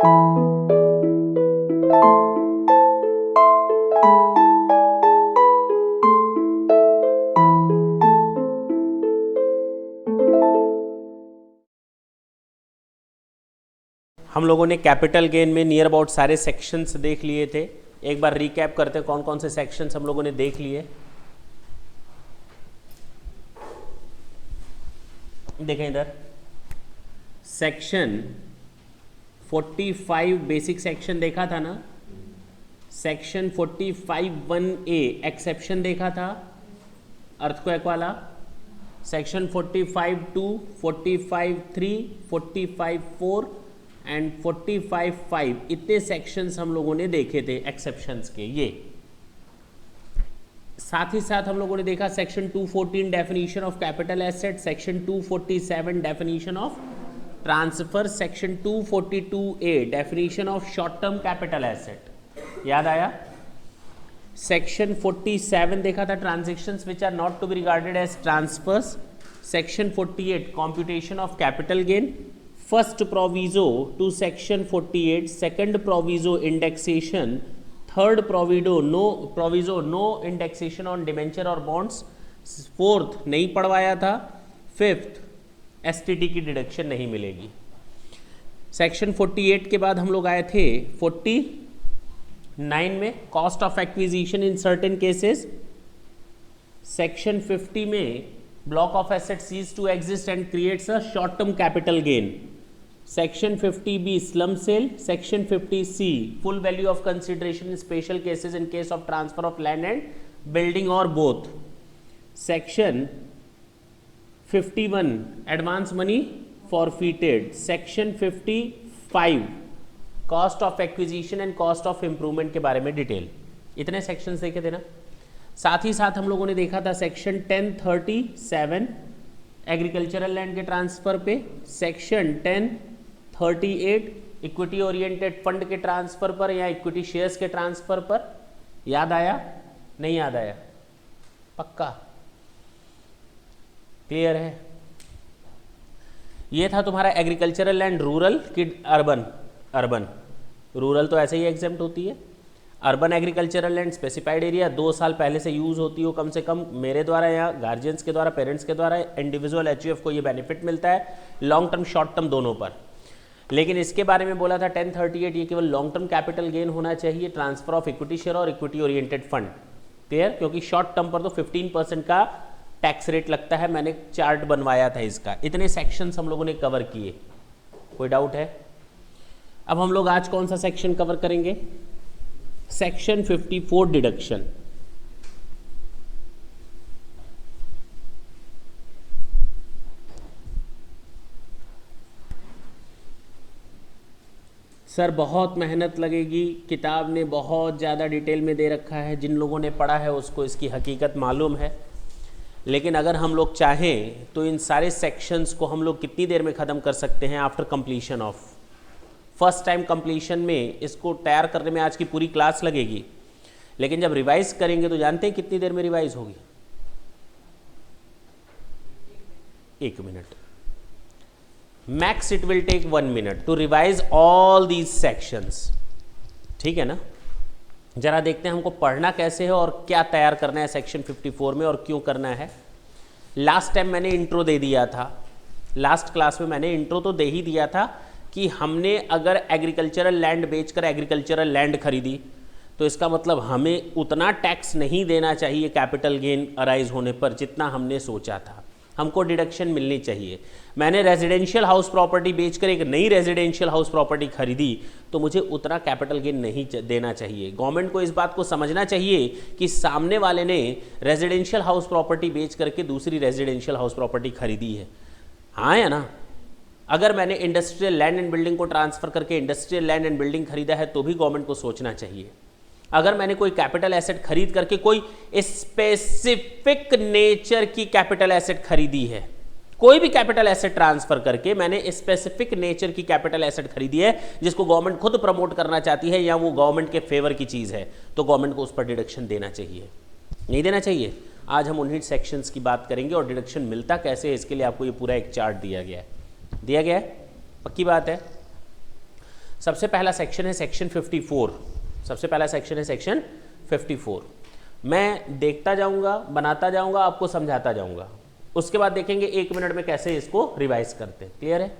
हम लोगों ने कैपिटल गेन में नियर अबाउट सारे सेक्शंस देख लिए थे। एक बार रिकैप करते हैं कौन कौन से सेक्शंस हम लोगों ने देख लिए। देखें इधर, सेक्शन 45 बेसिक सेक्शन देखा था ना, सेक्शन 45(1)A एक्सेप्शन देखा था अर्थक्वेक वाला, सेक्शन 45(2), 45(3), 45(4) एंड 45(5) इतने सेक्शंस हम लोगों ने देखे थे एक्सेप्शंस के। ये साथ ही साथ हम लोगों ने देखा section 214 definition of capital asset, section 247 definition of transfer, section 242A definition of short term capital asset. याद आया? सेक्शन 47 देखा था transactions which are not to be regarded as transfers, section 48 computation of capital gain, first proviso to section 48, second proviso indexation, third proviso no indexation on debenture और bonds, fourth नहीं पढ़वाया था, fifth STT की deduction नहीं मिलेगी। Section 48 के बाद हम लोग आए थे 49 में cost of acquisition in certain cases, section 50 में block of asset cease to exist and creates a short term capital gain, section 50B slum sale, section 50C full value of consideration in special cases in case of transfer of land and building और both, section 51 advance money forfeited, section 55 cost of acquisition and cost of improvement के बारे में detail. इतने sections देखे थे ना। साथ ही साथ हम लोगों ने देखा था सेक्शन 1037 एग्रीकल्चरल लैंड के ट्रांसफर पे, सेक्शन 1038 इक्विटी ओरिएंटेड फंड के ट्रांसफर पर या इक्विटी शेयर्स के ट्रांसफर पर। याद आया? नहीं याद आया? पक्का क्लियर है? ये था तुम्हारा एग्रीकल्चरल लैंड रूरल कि अर्बन। रूरल तो ऐसे ही एग्जेम्प्ट होती है। Urban agricultural land specified area 2 साल पहले से यूज होती हो कम से कम, मेरे द्वारा या गार्जियंस के द्वारा, पेरेंट्स के द्वारा, इंडिविजुअल एचयूएफ को ये बेनिफिट मिलता है लॉन्ग टर्म शॉर्ट टर्म दोनों पर। लेकिन इसके बारे में बोला था 1038 ये केवल लॉन्ग टर्म कैपिटल गेन होना चाहिए, ट्रांसफर ऑफ इक्विटी शेयर और इक्विटी ओरिएंटेड फंड। क्लियर? क्योंकि शॉर्ट टर्म पर तो 15% का टैक्स रेट लगता है, मैंने चार्ट बनवाया था इसका। इतने सेक्शंस हम लोगों ने कवर किए। कोई डाउट है? अब हम लोग आज कौन सा सेक्शन कवर करेंगे? Section 54 deduction. सर बहुत मेहनत लगेगी, किताब ने बहुत ज़्यादा डिटेल में दे रखा है, जिन लोगों ने पढ़ा है उसको इसकी हकीकत मालूम है। लेकिन अगर हम लोग चाहें तो इन सारे सेक्शंस को हम लोग कितनी देर में ख़त्म कर सकते हैं? After completion of first time completion में इसको तैयार करने में आज की पूरी क्लास लगेगी, लेकिन जब रिवाइज करेंगे तो जानते हैं कितनी देर में रिवाइज होगी? 1 minute max. It will take 1 minute to revise all these sections. ठीक है ना? जरा देखते हैं हमको पढ़ना कैसे है और क्या तैयार करना है सेक्शन 54 में और क्यों करना है। लास्ट टाइम मैंने इंट्रो दे दिया था, लास्ट क्लास में मैंने इंट्रो तो दे ही दिया था कि हमने अगर एग्रीकल्चरल लैंड बेचकर एग्रीकल्चरल लैंड खरीदी तो इसका मतलब हमें उतना टैक्स नहीं देना चाहिए कैपिटल गेन अराइज होने पर जितना हमने सोचा था, हमको डिडक्शन मिलनी चाहिए। मैंने रेजिडेंशियल हाउस प्रॉपर्टी बेचकर एक नई रेजिडेंशियल हाउस प्रॉपर्टी खरीदी तो मुझे उतना कैपिटल गेन नहीं देना चाहिए। गवर्नमेंट को इस बात को समझना चाहिए कि सामने वाले ने रेजिडेंशियल हाउस प्रॉपर्टी बेच करके दूसरी रेजिडेंशियल हाउस प्रॉपर्टी खरीदी है। हाँ या ना? अगर मैंने इंडस्ट्रियल लैंड एंड बिल्डिंग को ट्रांसफर करके इंडस्ट्रियल लैंड एंड बिल्डिंग खरीदा है तो भी गवर्नमेंट को सोचना चाहिए। अगर मैंने कोई कैपिटल एसेट खरीद करके कोई स्पेसिफिक नेचर की कैपिटल एसेट खरीदी है, कोई भी कैपिटल एसेट ट्रांसफर करके मैंने स्पेसिफिक नेचर की कैपिटल एसेट खरीदी है जिसको गवर्नमेंट खुद प्रमोट करना चाहती है या वो गवर्नमेंट के फेवर की चीज़ है, तो गवर्नमेंट को उस पर डिडक्शन देना चाहिए, नहीं देना चाहिए? आज हम उन्हीं सेक्शंस की बात करेंगे और डिडक्शन मिलता कैसे है इसके लिए आपको ये पूरा एक चार्ट दिया गया है। पक्की बात है? सबसे पहला सेक्शन है सेक्शन 54। सबसे पहला सेक्शन है सेक्शन 54। मैं देखता जाऊंगा, बनाता जाऊंगा, आपको समझाता जाऊंगा, उसके बाद देखेंगे 1 मिनट में कैसे इसको रिवाइज करते हैं। क्लियर है?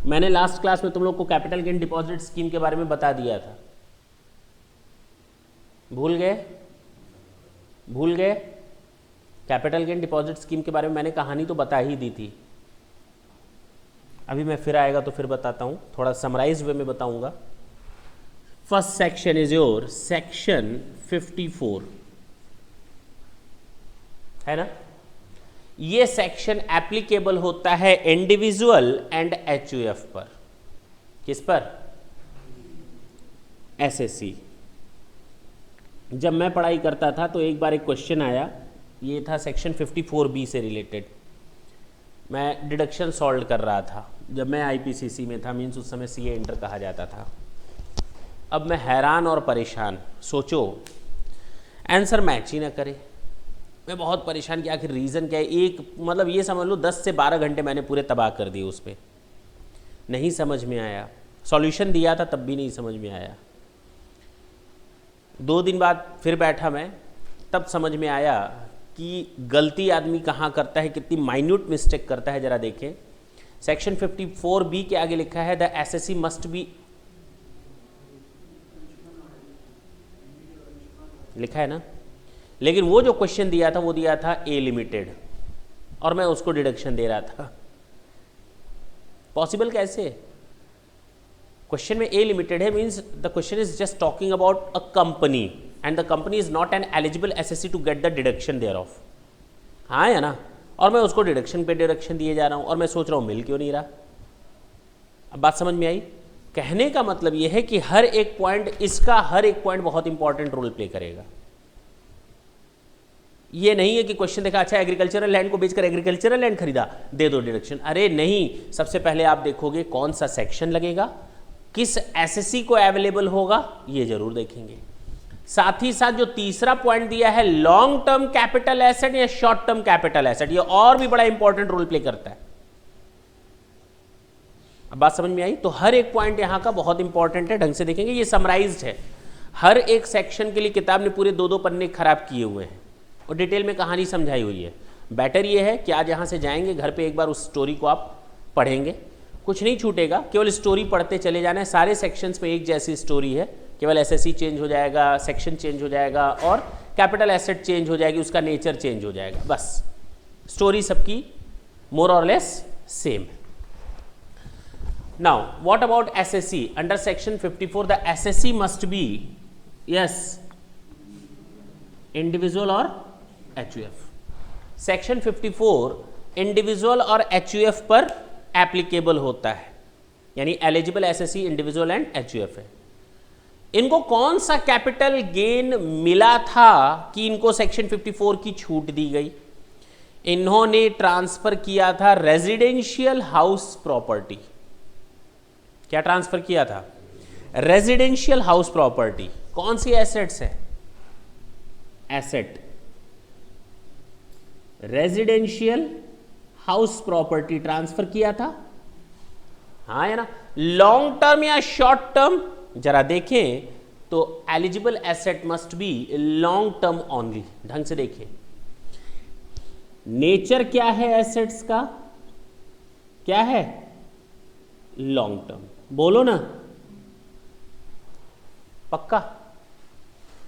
मैंने लास्ट क्लास में तुम लोग को कैपिटल गेन डिपॉजिट स्कीम के बारे में बता दिया था। भूल गए? भूल गए? कैपिटल गेन डिपॉजिट स्कीम के बारे में मैंने कहानी तो बता ही दी थी। अभी मैं फिर आएगा तो फिर बताता हूं, थोड़ा समराइज वे में बताऊंगा। First section is your section 54, है ना? ये सेक्शन एप्लीकेबल होता है इंडिविजुअल एंड एचयूएफ पर। किस पर? एसएससी। जब मैं पढ़ाई करता था तो एक बार एक क्वेश्चन आया, ये था सेक्शन 54B से रिलेटेड। मैं डिडक्शन सॉल्व कर रहा था जब मैं आईपीसीसी में था, मीन्स उस समय सीए इंटर कहा जाता था। अब मैं हैरान और परेशान, सोचो आंसर मैच ही ना करे। मैं बहुत परेशान कि आखिर रीज़न क्या है। एक मतलब ये समझ लो 10 से 12 घंटे मैंने पूरे तबाह कर दिए उस पर, नहीं समझ में आया। सॉल्यूशन दिया था तब भी नहीं समझ में आया। 2 दिन बाद फिर बैठा मैं, तब समझ में आया कि गलती आदमी कहाँ करता है, कितनी माइन्यूट मिस्टेक करता है। ज़रा देखें, सेक्शन 54B के आगे लिखा है द एसएससी मस्ट बी, लिखा है ना, लेकिन वो जो क्वेश्चन दिया था वो दिया था ए लिमिटेड, और मैं उसको डिडक्शन दे रहा था। पॉसिबल कैसे? क्वेश्चन में ए लिमिटेड है, means the question is just talking about a company and the company is not an eligible SSC to get the deduction thereof. हाँ है ना? और मैं उसको डिडक्शन पे डिडक्शन दिए जा रहा हूँ, और मैं सोच रहा हूँ मिल क्यों नहीं रहा। अब बात समझ में आई? कहने का मतलब यह है कि हर एक पॉइंट, इसका हर एक पॉइंट बहुत इंपॉर्टेंट रोल प्ले करेगा। ये नहीं है कि क्वेश्चन देखा, अच्छा एग्रीकल्चरल लैंड को बेचकर एग्रीकल्चरल लैंड खरीदा, दे दो डिडक्शन। अरे नहीं, सबसे पहले आप देखोगे कौन सा सेक्शन लगेगा, किस एसएससी को अवेलेबल होगा, ये जरूर देखेंगे। साथ ही साथ जो तीसरा पॉइंट दिया है लॉन्ग टर्म कैपिटल एसेट या शॉर्ट टर्म कैपिटल एसेट, ये और भी बड़ा इंपॉर्टेंट रोल प्ले करता है। अब बात समझ में आई? तो हर एक पॉइंट यहां का बहुत इंपॉर्टेंट है, ढंग से देखेंगे। ये समराइज्ड है, हर एक सेक्शन के लिए किताब ने पूरे 2-2 पन्ने खराब किए हुए हैं और डिटेल में कहानी समझाई हुई है। बेटर ये है कि आज यहाँ से जाएंगे, घर पे एक बार उस स्टोरी को आप पढ़ेंगे, कुछ नहीं छूटेगा, केवल स्टोरी पढ़ते चले जाना है। सारे सेक्शंस में एक जैसी स्टोरी है, केवल एसएससी चेंज हो जाएगा, सेक्शन चेंज हो जाएगा और कैपिटल एसेट चेंज हो जाएगी, उसका नेचर चेंज हो जाएगा, बस। स्टोरी सबकी मोर और लेस सेम है। Now what about SSC? Under section 54 the assessee must be, yes, individual और एचयूएफ। सेक्शन 54 इंडिविजुअल और एचयूएफ पर एप्लीकेबल होता है, यानी eligible SSC, individual and HUF है। इनको कौन सा कैपिटल गेन मिला था कि इनको सेक्शन 54 की छूट दी गई? इन्होंने ट्रांसफर किया था रेजिडेंशियल हाउस प्रॉपर्टी। क्या ट्रांसफर किया था? Residential house property. कौन सी एसेट्स है? Asset, residential house property transfer किया था। हाँ है ना? लॉन्ग टर्म या शॉर्ट टर्म? जरा देखें तो eligible asset must be long term only. ढंग से देखें, नेचर क्या है एसेट्स का? क्या है? Long term. बोलो ना, पक्का?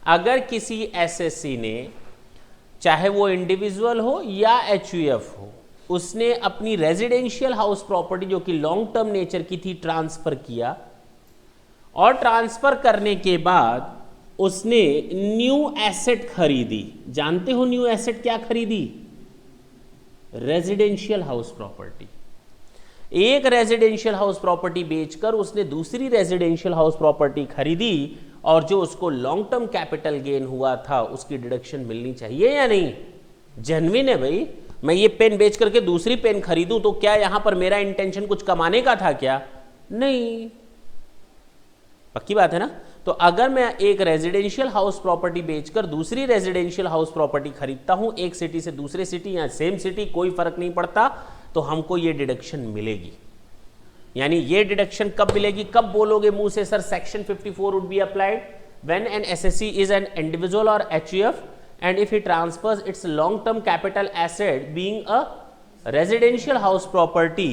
अगर किसी एसएससी ने, चाहे वो इंडिविजुअल हो या एचयूएफ हो, उसने अपनी रेजिडेंशियल हाउस प्रॉपर्टी जो कि लॉन्ग टर्म नेचर की थी ट्रांसफर किया, और ट्रांसफर करने के बाद उसने न्यू एसेट खरीदी। जानते हो न्यू एसेट क्या खरीदी? Residential house property. एक रेजिडेंशियल हाउस प्रॉपर्टी बेचकर उसने दूसरी रेजिडेंशियल हाउस प्रॉपर्टी खरीदी, और जो उसको लॉन्ग टर्म कैपिटल गेन हुआ था उसकी डिडक्शन मिलनी चाहिए या नहीं? जेन्युइन है भाई। मैं ये पेन बेच करके दूसरी पेन खरीदूं तो क्या यहां पर मेरा इंटेंशन कुछ कमाने का था क्या? नहीं। पक्की बात है ना? तो अगर मैं एक रेजिडेंशियल हाउस प्रॉपर्टी बेचकर दूसरी रेजिडेंशियल हाउस प्रॉपर्टी खरीदता हूं, एक सिटी से दूसरे सिटी या सेम सिटी, कोई फर्क नहीं पड़ता, तो हमको ये डिडक्शन मिलेगी। यानी ये डिडक्शन कब मिलेगी, कब बोलोगे मुंह से sir section 54 would be applied, when an assessee is an individual और HUF and if he transfers its long term capital asset being a residential house property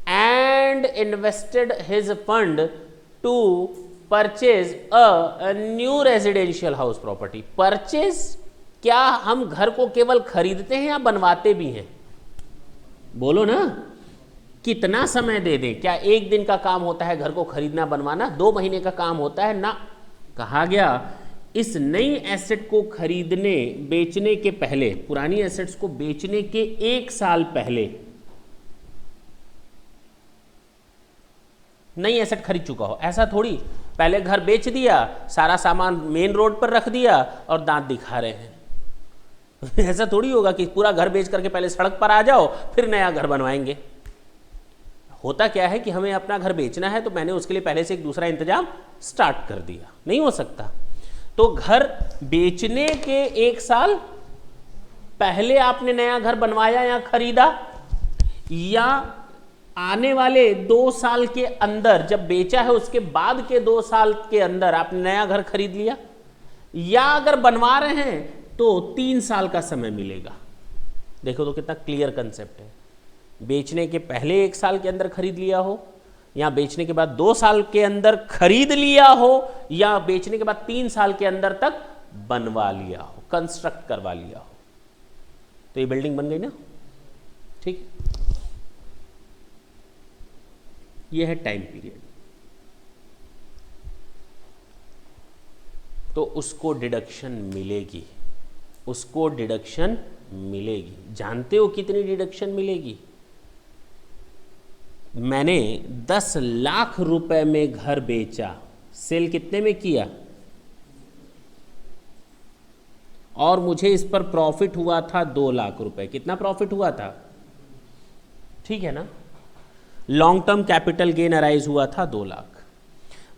and invested his fund to purchase a new residential house property। Purchase, क्या हम घर को केवल खरीदते हैं या बनवाते भी हैं? बोलो ना, कितना समय दे दें? क्या एक दिन का काम होता है घर को खरीदना बनवाना? 2 महीने का काम होता है ना। कहा गया इस नई एसेट को खरीदने बेचने के पहले, पुरानी एसेट्स को बेचने के 1 साल पहले नई एसेट खरीद चुका हो। ऐसा थोड़ी पहले घर बेच दिया, सारा सामान मेन रोड पर रख दिया और दांत दिखा रहे हैं। ऐसा थोड़ी होगा कि पूरा घर बेच करके पहले सड़क पर आ जाओ फिर नया घर बनवाएंगे। होता क्या है कि हमें अपना घर बेचना है तो मैंने उसके लिए पहले से एक दूसरा इंतजाम स्टार्ट कर दिया। नहीं हो सकता। तो घर बेचने के 1 साल पहले आपने नया घर बनवाया या खरीदा, या आने वाले 2 साल के अंदर जब बेचा है उसके बाद के 2 साल के अंदर आपने नया घर खरीद लिया, या अगर बनवा रहे हैं तो 3 साल का समय मिलेगा। देखो तो कितना क्लियर कंसेप्ट है। बेचने के पहले 1 साल के अंदर खरीद लिया हो, या बेचने के बाद 2 साल के अंदर खरीद लिया हो, या बेचने के बाद 3 साल के अंदर तक बनवा लिया हो, कंस्ट्रक्ट करवा लिया हो, तो ये बिल्डिंग बन गई ना। ठीक, ये है टाइम पीरियड। तो उसको डिडक्शन मिलेगी, उसको डिडक्शन मिलेगी। जानते हो कितनी डिडक्शन मिलेगी? मैंने 10 लाख रुपए में घर बेचा, सेल कितने में किया, और मुझे इस पर प्रॉफिट हुआ था 2 लाख रुपए। कितना प्रॉफिट हुआ था? ठीक है ना। Long term capital gain arise हुआ था 2 लाख।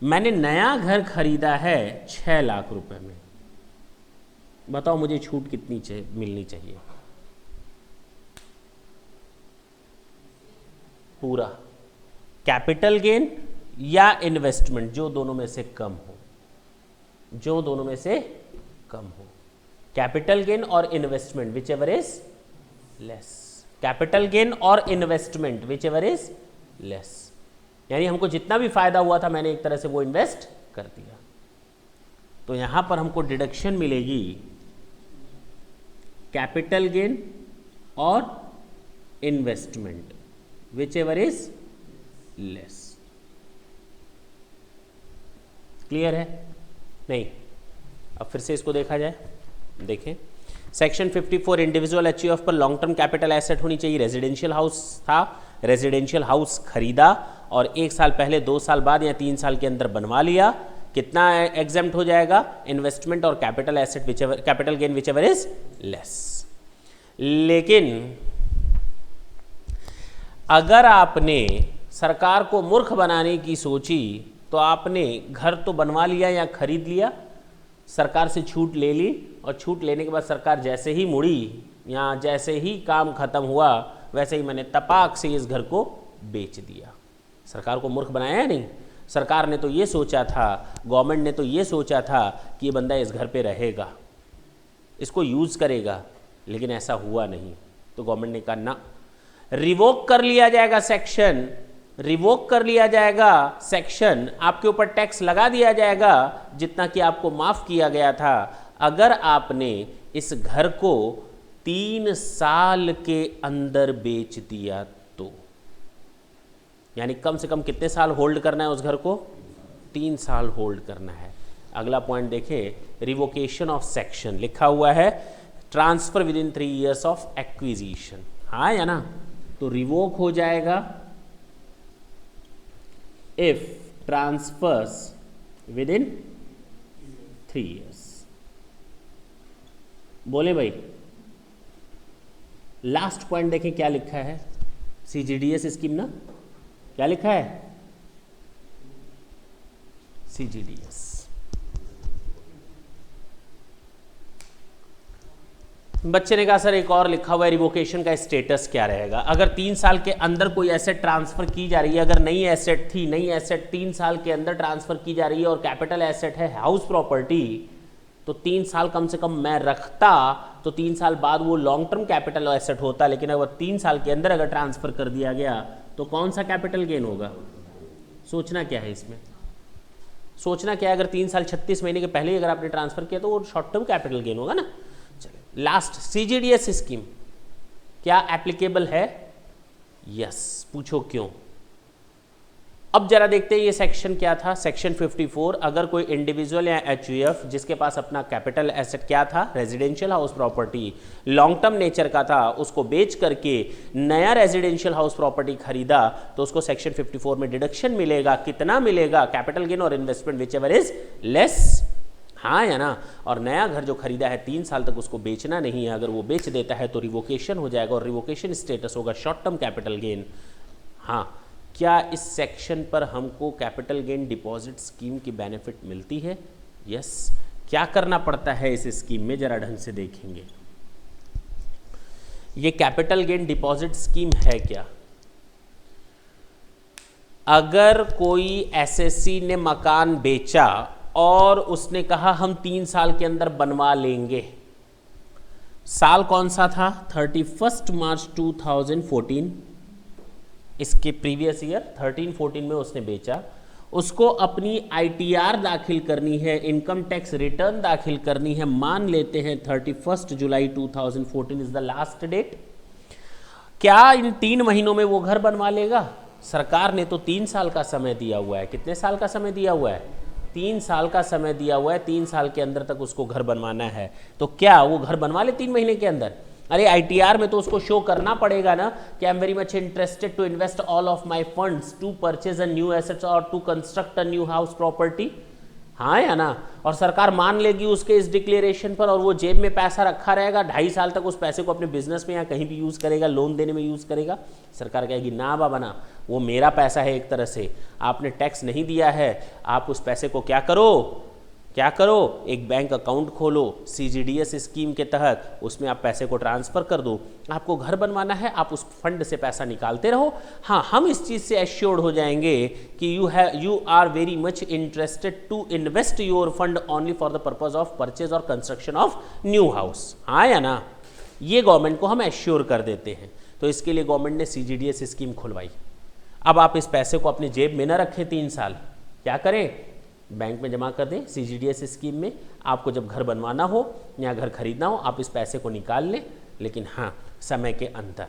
मैंने नया घर खरीदा है 6 लाख रुपए में। बताओ मुझे छूट कितनी मिलनी चाहिए? पूरा कैपिटल गेन या इन्वेस्टमेंट, जो दोनों में से कम हो, जो दोनों में से कम हो। कैपिटल गेन और investment whichever is less. Capital gain और investment whichever is less, यानी हमको जितना भी फायदा हुआ था मैंने एक तरह से वो इन्वेस्ट कर दिया। तो यहां पर हमको डिडक्शन मिलेगी कैपिटल गेन और investment whichever is less. Clear है? नहीं? अब फिर से इसको देखा जाए। देखें, सेक्शन 54 इंडिविजुअल एचयूएफ पर लॉन्ग टर्म कैपिटल एसेट होनी चाहिए। रेजिडेंशियल हाउस था, रेजिडेंशियल हाउस खरीदा और 1 साल पहले, 2 साल बाद या 3 साल के अंदर बनवा लिया। कितना एग्जेम्प्ट हो जाएगा? इन्वेस्टमेंट और capital asset whichever, capital gain whichever is less. लेकिन अगर आपने सरकार को मूर्ख बनाने की सोची तो आपने घर तो बनवा लिया या खरीद लिया, सरकार से छूट ले ली, और छूट लेने के बाद सरकार जैसे ही मुड़ी या जैसे ही काम खत्म हुआ वैसे ही मैंने तपाक से इस घर को बेच दिया। सरकार को मूर्ख बनाया है? नहीं। सरकार ने तो ये सोचा था, गवर्नमेंट ने तो ये सोचा था कि ये बंदा इस घर पे रहेगा, इसको यूज़ करेगा, लेकिन ऐसा हुआ नहीं। तो गवर्नमेंट ने कहा ना, रिवोक कर लिया जाएगा सेक्शन, रिवोक कर लिया जाएगा सेक्शन, आपके ऊपर टैक्स लगा दिया जाएगा जितना कि आपको माफ़ किया गया था अगर आपने इस घर को 3 साल के अंदर बेच दिया तो। यानी कम से कम कितने साल होल्ड करना है उस घर को? 3 साल होल्ड करना है। अगला पॉइंट देखें, रिवोकेशन ऑफ सेक्शन लिखा हुआ है, transfer within 3 years of acquisition. हाँ या ना? तो रिवोक हो जाएगा if transfers within 3 years। बोले भाई, लास्ट पॉइंट देखें क्या लिखा है, सीजीडीएस स्कीम ना, क्या लिखा है? सीजीडीएस। बच्चे ने कहा सर एक और लिखा हुआ है रिवोकेशन का स्टेटस क्या रहेगा। अगर 3 साल के अंदर कोई एसेट ट्रांसफर की जा रही है, अगर नई एसेट थी, नई एसेट 3 साल के अंदर ट्रांसफर की जा रही है और कैपिटल एसेट है हाउस प्रॉपर्टी, तो 3 साल कम से कम मैं रखता तो 3 साल बाद वो लॉन्ग टर्म कैपिटल एसेट होता। लेकिन अगर 3 साल के अंदर अगर ट्रांसफर कर दिया गया तो कौन सा कैपिटल गेन होगा? सोचना क्या है इसमें, सोचना क्या है? अगर 3 साल 36 महीने के पहले ही अगर आपने ट्रांसफर किया तो वो शॉर्ट टर्म कैपिटल गेन होगा ना। चलिए लास्ट, सीजीडीएस स्कीम क्या एप्लीकेबल है? यस। पूछो क्यों? अब जरा देखते हैं ये सेक्शन क्या था, सेक्शन 54। अगर कोई इंडिविजुअल या एचयूएफ जिसके पास अपना कैपिटल एसेट क्या था, residential house property, long term nature का था, उसको बेच करके नया रेजिडेंशियल हाउस प्रॉपर्टी खरीदा तो उसको सेक्शन 54 में डिडक्शन मिलेगा। कितना मिलेगा? कैपिटल गेन और investment whichever is less, हाँ या ना। और नया घर जो खरीदा है 3 साल तक उसको बेचना नहीं है, अगर वो बेच देता है तो रिवोकेशन हो जाएगा और रिवोकेशन स्टेटस होगा शॉर्ट टर्म कैपिटल गेन। हाँ, क्या इस सेक्शन पर हमको कैपिटल गेन डिपॉजिट स्कीम की बेनिफिट मिलती है? यस। क्या करना पड़ता है इस स्कीम में, जरा ढंग से देखेंगे। ये कैपिटल गेन डिपॉजिट स्कीम है क्या? अगर कोई एसएससी ने मकान बेचा और उसने कहा हम 3 साल के अंदर बनवा लेंगे, साल कौन सा था? 31 मार्च 2014। इसके प्रीवियस ईयर 13-14 में उसने बेचा, उसको अपनी आईटीआर दाखिल करनी है, इनकम टैक्स रिटर्न दाखिल करनी है। मान लेते हैं 31 जुलाई 2014 इज द लास्ट डेट। क्या इन 3 महीनों में वो घर बनवा लेगा? सरकार ने तो 3 साल का समय दिया हुआ है। कितने साल का समय दिया हुआ है? 3 साल का समय दिया हुआ है। 3 साल के अंदर तक उसको घर बनवाना है, तो क्या वो घर बनवा ले 3 महीने के अंदर? अरे आईटीआर में तो उसको शो करना पड़ेगा ना कि I am very much interested to invest all of my funds to purchase a new assets और to construct a new house property, हाँ या ना। और सरकार मान लेगी उसके इस डिक्लेरेशन पर और वो जेब में पैसा रखा रहेगा, 2.5 साल तक उस पैसे को अपने बिजनेस में या कहीं भी यूज़ करेगा, लोन देने में यूज़ करेगा। सरकार कहेगी ना बाबा ना, वो मेरा पैसा है, एक तरह से आपने टैक्स नहीं दिया है, आप उस पैसे को क्या करो, क्या करो, एक बैंक अकाउंट खोलो सीजीडीएस स्कीम के तहत, उसमें आप पैसे को ट्रांसफ़र कर दो। आपको घर बनवाना है, आप उस फंड से पैसा निकालते रहो। हाँ, हम इस चीज़ से एश्योर्ड हो जाएंगे कि you are very much interested to invest your fund only for the purpose of purchase और कंस्ट्रक्शन ऑफ न्यू हाउस, हाँ या ना। ये गवर्नमेंट को हम एश्योर कर देते हैं, तो इसके लिए गवर्नमेंट ने सीजीडीएस स्कीम खुलवाई। अब आप इस पैसे को अपनी जेब में न रखें 3 साल, क्या करें? बैंक में जमा कर दें सीजीडीएस स्कीम में। आपको जब घर बनवाना हो या घर खरीदना हो, आप इस पैसे को निकाल लें, लेकिन हाँ समय के अंदर,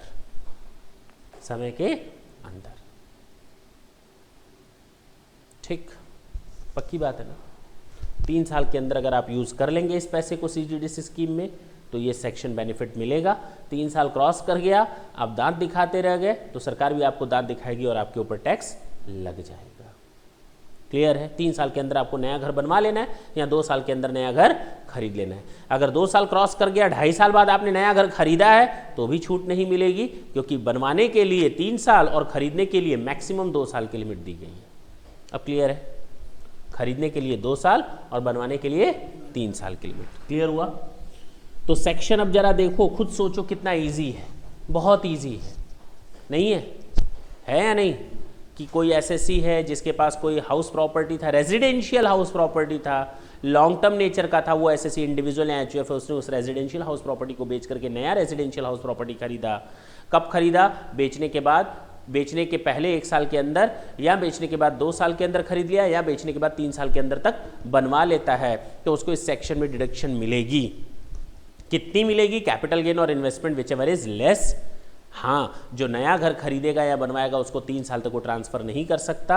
समय के अंदर। ठीक, पक्की बात है ना। 3 साल के अंदर अगर आप यूज़ कर लेंगे इस पैसे को सीजीडीएस स्कीम में तो ये सेक्शन बेनिफिट मिलेगा। 3 साल क्रॉस कर गया, आप दांत दिखाते रह गए तो सरकार भी आपको दांत दिखाएगी और आपके ऊपर टैक्स लग जाएगा। क्लियर है? 3 साल के अंदर आपको नया घर बनवा लेना है या 2 साल के अंदर नया घर खरीद लेना है। अगर 2 साल क्रॉस कर गया, 2.5 साल बाद आपने नया घर खरीदा है तो भी छूट नहीं मिलेगी, क्योंकि बनवाने के लिए 3 साल और खरीदने के लिए मैक्सिमम 2 साल की लिमिट दी गई है। अब क्लियर है? खरीदने के लिए 2 साल और बनवाने के लिए 3 साल की लिमिट। क्लियर हुआ? तो सेक्शन अब जरा देखो, खुद सोचो कितना ईजी है, बहुत ईजी है, नहीं है या नहीं? कि कोई एसएससी है जिसके पास कोई हाउस प्रॉपर्टी था, रेजिडेंशियल हाउस प्रॉपर्टी था, लॉन्ग टर्म नेचर का था, वो एसएससी इंडिविजुअल या एचयूएफ, उसने उस रेजिडेंशियल हाउस प्रॉपर्टी को बेच करके नया रेजिडेंशियल हाउस प्रॉपर्टी खरीदा। कब खरीदा? बेचने के बाद, बेचने के पहले 1 साल के अंदर, या बेचने के बाद 2 साल के अंदर खरीद लिया, या बेचने के बाद 3 साल के अंदर तक बनवा लेता है, तो उसको इस सेक्शन में डिडक्शन मिलेगी। कितनी मिलेगी? कैपिटल गेन और investment whichever is less. हाँ, जो नया घर खरीदेगा या बनवाएगा उसको 3 साल तक वो ट्रांसफ़र नहीं कर सकता,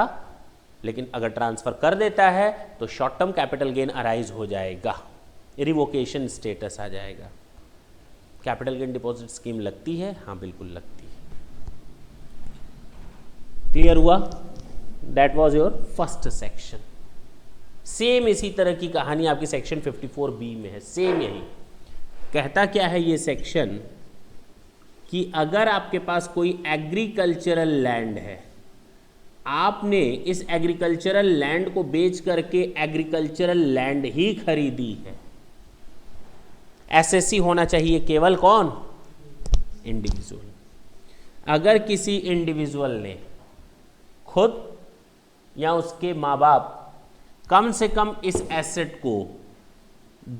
लेकिन अगर ट्रांसफ़र कर देता है तो short term capital gain arise हो जाएगा, रिवोकेशन स्टेटस आ जाएगा। कैपिटल गेन डिपॉजिट स्कीम लगती है? हाँ बिल्कुल लगती है। क्लियर हुआ? That was your first section. Same इसी तरह की कहानी आपकी सेक्शन 54B में है, सेम यही। कहता क्या है ये सेक्शन कि अगर आपके पास कोई एग्रीकल्चरल लैंड है, आपने इस एग्रीकल्चरल लैंड को बेच करके एग्रीकल्चरल लैंड ही खरीदी है, एसएससी होना चाहिए केवल कौन? इंडिविजुअल। अगर किसी इंडिविजुअल ने खुद या उसके माँ बाप कम से कम इस एसेट को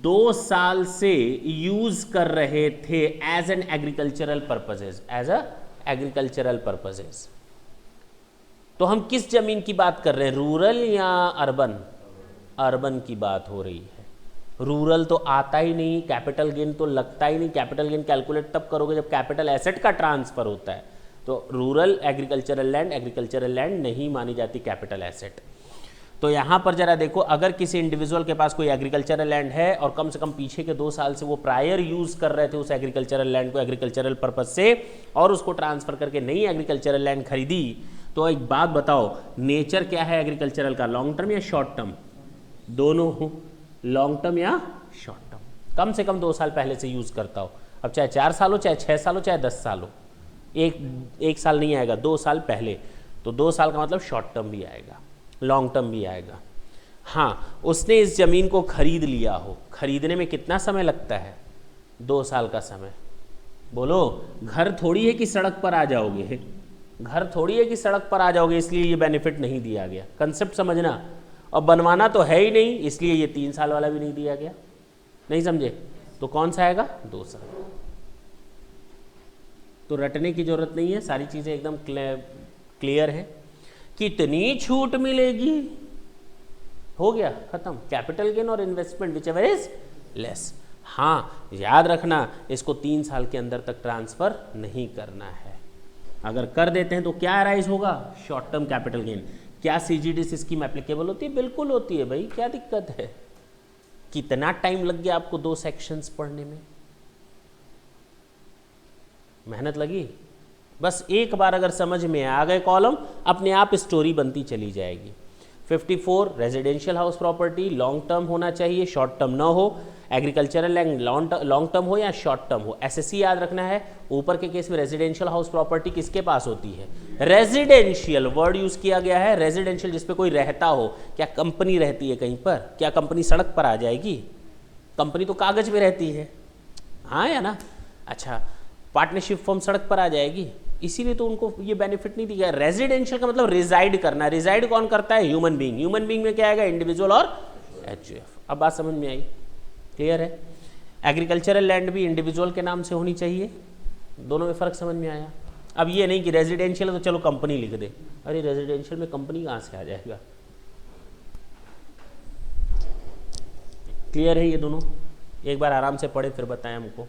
2 साल से यूज कर रहे थे as an agricultural purposes, as a agricultural purposes, तो हम किस जमीन की बात कर रहे हैं, रूरल या अर्बन? अर्बन की बात हो रही है। रूरल तो आता ही नहीं, कैपिटल गेन तो लगता ही नहीं। कैपिटल गेन कैलकुलेट तब करोगे जब कैपिटल एसेट का ट्रांसफर होता है। तो रूरल एग्रीकल्चरल लैंड नहीं मानी जाती कैपिटल एसेट। तो यहाँ पर जरा देखो, अगर किसी इंडिविजुअल के पास कोई एग्रीकल्चरल लैंड है और कम से कम पीछे के 2 साल से वो प्रायर यूज कर रहे थे उस एग्रीकल्चरल लैंड को एग्रीकल्चरल पर्पज से, और उसको ट्रांसफर करके नई एग्रीकल्चरल लैंड खरीदी, तो एक बात बताओ, नेचर क्या है एग्रीकल्चरल का, लॉन्ग टर्म या शॉर्ट टर्म? दोनों हो, लॉन्ग टर्म या शॉर्ट टर्म। कम से कम 2 साल पहले से यूज करता हो, अब चाहे 4 साल हो, चाहे 6 साल हो, चाहे 10 साल हो, एक साल नहीं आएगा, 2 साल पहले। तो 2 साल का मतलब शॉर्ट टर्म भी आएगा, लॉन्ग टर्म भी आएगा। हाँ, उसने इस ज़मीन को खरीद लिया हो, खरीदने में कितना समय लगता है? 2 साल का समय। बोलो, घर थोड़ी है कि सड़क पर आ जाओगे, घर थोड़ी है कि सड़क पर आ जाओगे, इसलिए ये बेनिफिट नहीं दिया गया। कंसेप्ट समझना। और बनवाना तो है ही नहीं, इसलिए ये 3 साल वाला भी नहीं दिया गया। नहीं समझे? तो कौन सा आएगा? 2 साल। तो रटने की जरूरत नहीं है, सारी चीज़ें एकदम क्लियर है। कितनी छूट मिलेगी? हो गया, खत्म। कैपिटल गेन और investment whichever is less. हाँ, याद रखना, इसको 3 साल के अंदर तक ट्रांसफर नहीं करना है। अगर कर देते हैं तो क्या अराइज होगा? Short term capital gain. क्या सीजीडीसी स्कीम एप्लीकेबल होती है? बिल्कुल होती है भाई, क्या दिक्कत है? कितना टाइम लग गया आपको 2 सेक्शंस पढ़ने में? मेहनत लगी? बस एक बार अगर समझ में आ गए कॉलम, अपने आप स्टोरी बनती चली जाएगी। 54 residential house property long term होना चाहिए, शॉर्ट टर्म ना हो। एग्रीकल्चरल लैंड लॉन्ग टर्म हो या शॉर्ट टर्म हो। एसएससी याद रखना है। ऊपर के केस में रेजिडेंशियल हाउस प्रॉपर्टी किसके पास होती है? रेजिडेंशियल वर्ड यूज किया गया है, रेजिडेंशियल जिसपे कोई रहता हो। क्या कंपनी रहती है कहीं पर? क्या कंपनी सड़क पर आ जाएगी? कंपनी तो कागज में रहती है, हाँ या ना? अच्छा, पार्टनरशिप फॉर्म सड़क पर आ जाएगी, इसीलिए तो उनको ये बेनिफिट नहीं दिया। रेजिडेंशियल का मतलब रिजाइड करना। रिजाइड कौन करता है? Human being. ह्यूमन बीइंग में क्या आएगा? इंडिविजुअल और एचयूएफ। अब बात समझ में आई? क्लियर है? एग्रीकल्चरल लैंड भी इंडिविजुअल के नाम से होनी चाहिए। दोनों में फर्क समझ में आया? अब ये नहीं कि रेजिडेंशियल है तो चलो कंपनी लिख दे। अरे रेजिडेंशियल में कंपनी कहाँ से आ जाएगा? क्लियर है ये दोनों? एक बार आराम से पढ़े फिर बताएं हमको।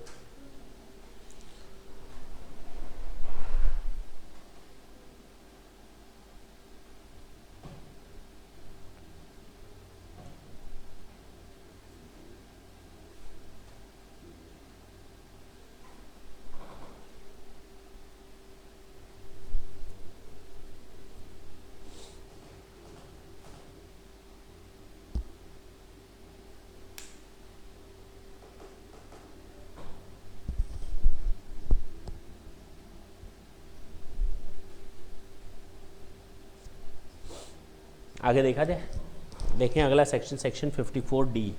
आगे देखा जाए, देखें अगला सेक्शन, सेक्शन 54D।